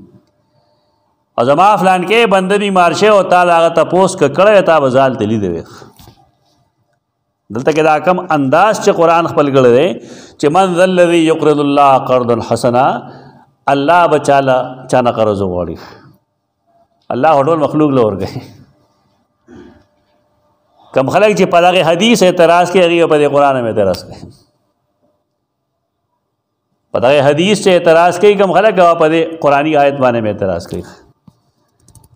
او زما فلان کې بنده بیمار شوی او تا د هغه تپوس که کړی تا به ځال ته لیدی وې. دلته کې دا کم انداز چې قرآن خپل کړی دی چې من ذا الذي يقرض الله قرضا حسنا، الله به چانه قرض وغواړي، الله ټول مخلوق له ورکوي. کم خلک چې په دغه حدیث اعتراض کوي هغوی په دې قرآن هم اعتراض کوي. په دغه حدیث چې اعتراض کوي کم خلک هغه په دې قرآني آیت باندې هم اعتراض کوي.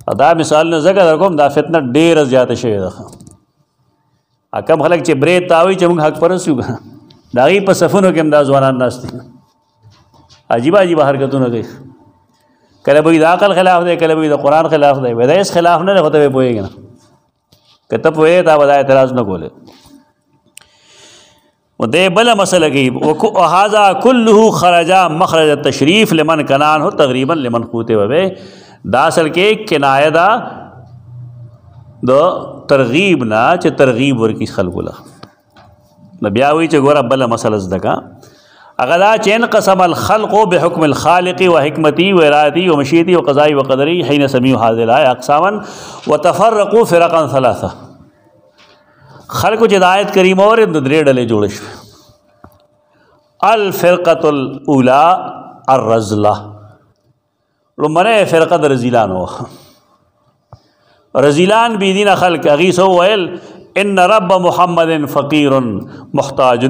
او دا مثالونه ځکه در کوم دا فتنه ډېره زیاته شوې ده. کم خلک چې برید تاوي چې موږ حق پرست یو، د هغوی په صفونو کې هم دا ځوانان ناست دي، عجیبه عجیبه حرکتونه کوي. کله به د عقل خلاف دی، کله به د قرآن خلاف دی. وایي دا هېڅ خلاف نه دی، خو ته به پوهېږې نه، که ته پوهېږې تا به دا اعتراض نه کولی. و دی بله مسله کوي وهذا كله خرج مخرج التشریف لمن کان عنه تقریبا لمن خوطب به، دا اصل کې کنایه ده د ترغیب نه چې ترغیب ورکړي خلکو له. نو بیا وایي چې ګوره بله مسله زده کا، هغه دا چې انقسم الخلق بحکم الخالق و حکمتی و ارادتی و مشیتی و قضائی و قدری حین سمیع هذه الآیة اقساما وتفرقوا فرقا ثلاثه. خلکو چې د آیت کریمه اورېد نو درې ډلې جوړې شوې. الفرقة الاولى الرذله، لومړنۍ فرقه د رذیلانو وه. رذیلان بی دین خلق هغوی څه وویل ان رب محمد فقیر محتاج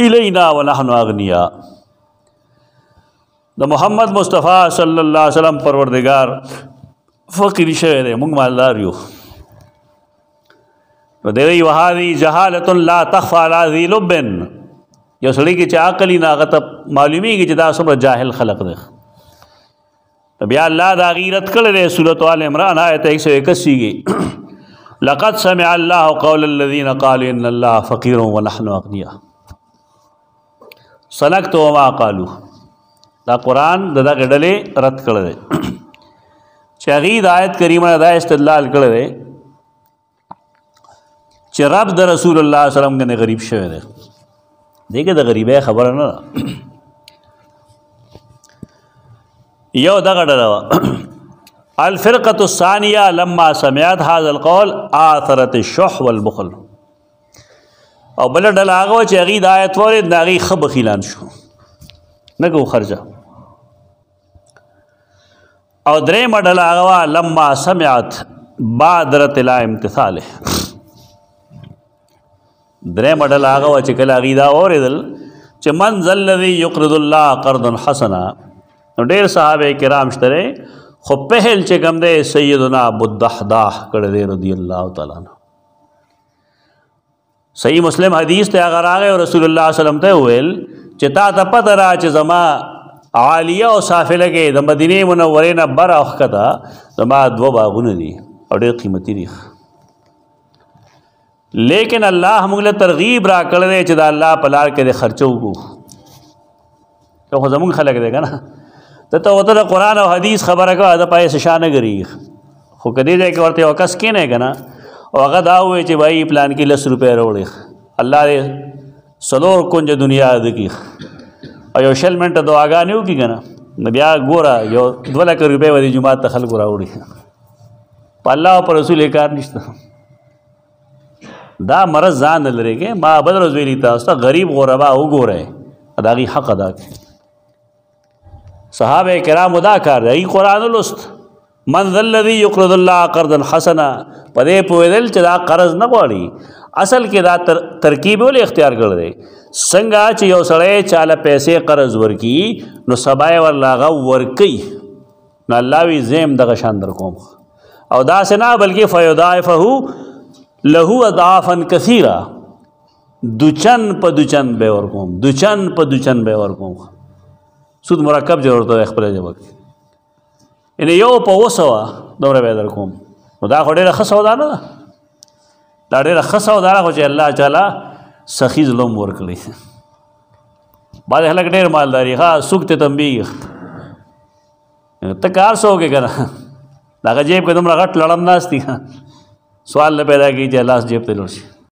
الینا ونحن اغنیا، د محمد مصطفی صلی الله علیه وسلم پروردگار فقیر شوی دی، موږ مالدار یو. نو دی وایي وهذه جهالة لا تخفى على ذي لب، یو سړي کې چې عقل یې نه هغه ته معلومیږي چې دا څومره جاهل خلق دی. بیا الله دا غیرت کړی دی سورۃ آل عمران آیت 181 کې لقد سمع الله قول الذين قالوا ان الله فقير ونحن اغنياء سنكتب ما قالوا. دا قرآن د دغه ډلې رد کړی دی چې هغوی د آیت کریمه دا استدلال کړی دی چې رب د رسول الله صلی الله علیه وسلم نه غریب شوی دی. دې کې د غریبۍ خبره نه ده. یو دغه ډله وه الفرقة الثانیة لما سمعت هذا القول آثرت الشح والبخل، او بله ډله هغه وه چې هغوی د آیت واورېد نو هغوی ښه بخیلان شو، نه کوو خرجه. او درېیمه ډله هغه وه لما سمعت بادرت الی امتثاله، درېیمه ډله هغه وه چې کله هغوی دا واورېدل چې من ذا الذي يقرض الله قرضا حسنا. نو ډېر صحابه کرام شته دی، خو پهل چې کوم دی سیدنا ابوالدحداح کړی دی رضی الله تعالی عنہ. صحیح مسلم حدیث ته هغه راغی او رسول الله صلی الله علیه وسلم ته وویل چې تا ته پته را چې زما عالیه او سافله کې د مدینې منورې نه بر او ښکته زما 2 باغونه دي او ډېر قیمتي دي، لیکن الله موږ له ترغیب را کړی دی چې د الله په لار کې د خرچه وکړو. خو زمونږ خلک دی که نه، ته ورته د قرآن او حدیث خبره کوه د پای څه شا نه ګرېږي، خو که دې ځای کې ورته یو کس کښېنی که نه او هغه دا ووایي چې بھائی پلان کې 10 روپۍ راوړې، الله دې 4 کنجه دنیا ده کړي او یو 20 منټه دعاګانې وکړي که نه، نو بیا ګوره یو 2 لک روپۍ به دې جومات ته خلکو راوړي. په الله او په رسول یې کار نشته. دا مرض ځان نه لرې کې. ما بل ورځ ویلي تاسو ته غریب غربا وګورئ، د هغوی حق ادا کړئ. صحابه کرامو دا کار دی، قرآن لوست من ذا الذي يقرض الله قرضا حسنا، په دې پوهېدل چې دا قرض نه غواړي. اصل کې دا ترکیب ولې اختیار کړی دی، څنګه چې یو سړی چاله پیسې قرض ورکي نو سبا یې ورله هغه ورکوي، نو الله وایي زه هم دغه شان در کوم. او داسې نه بلکې فیضاعفه له اضعافا کثیره، دوچن په دوچن به ورکوم، دوچن په دوچن به ورکوم. سود مرکب ضرورت ہے خپل جواب. یعنې یو په 200 دومره به در کوم نو دا خو ډېره ښه سودا نه ده دا ډېره ښه سودا ده خو چې الله تعالی سخي ظلم ورکړي بعضې خلک ډېر مالداري ښه سوک ته تنبیږي ته کار څه وکړې که نه د هغه جیب کې دومره غټ لړم ناست دي سوال نه پیدا کېږي چې لاس جیب ته لوړ شي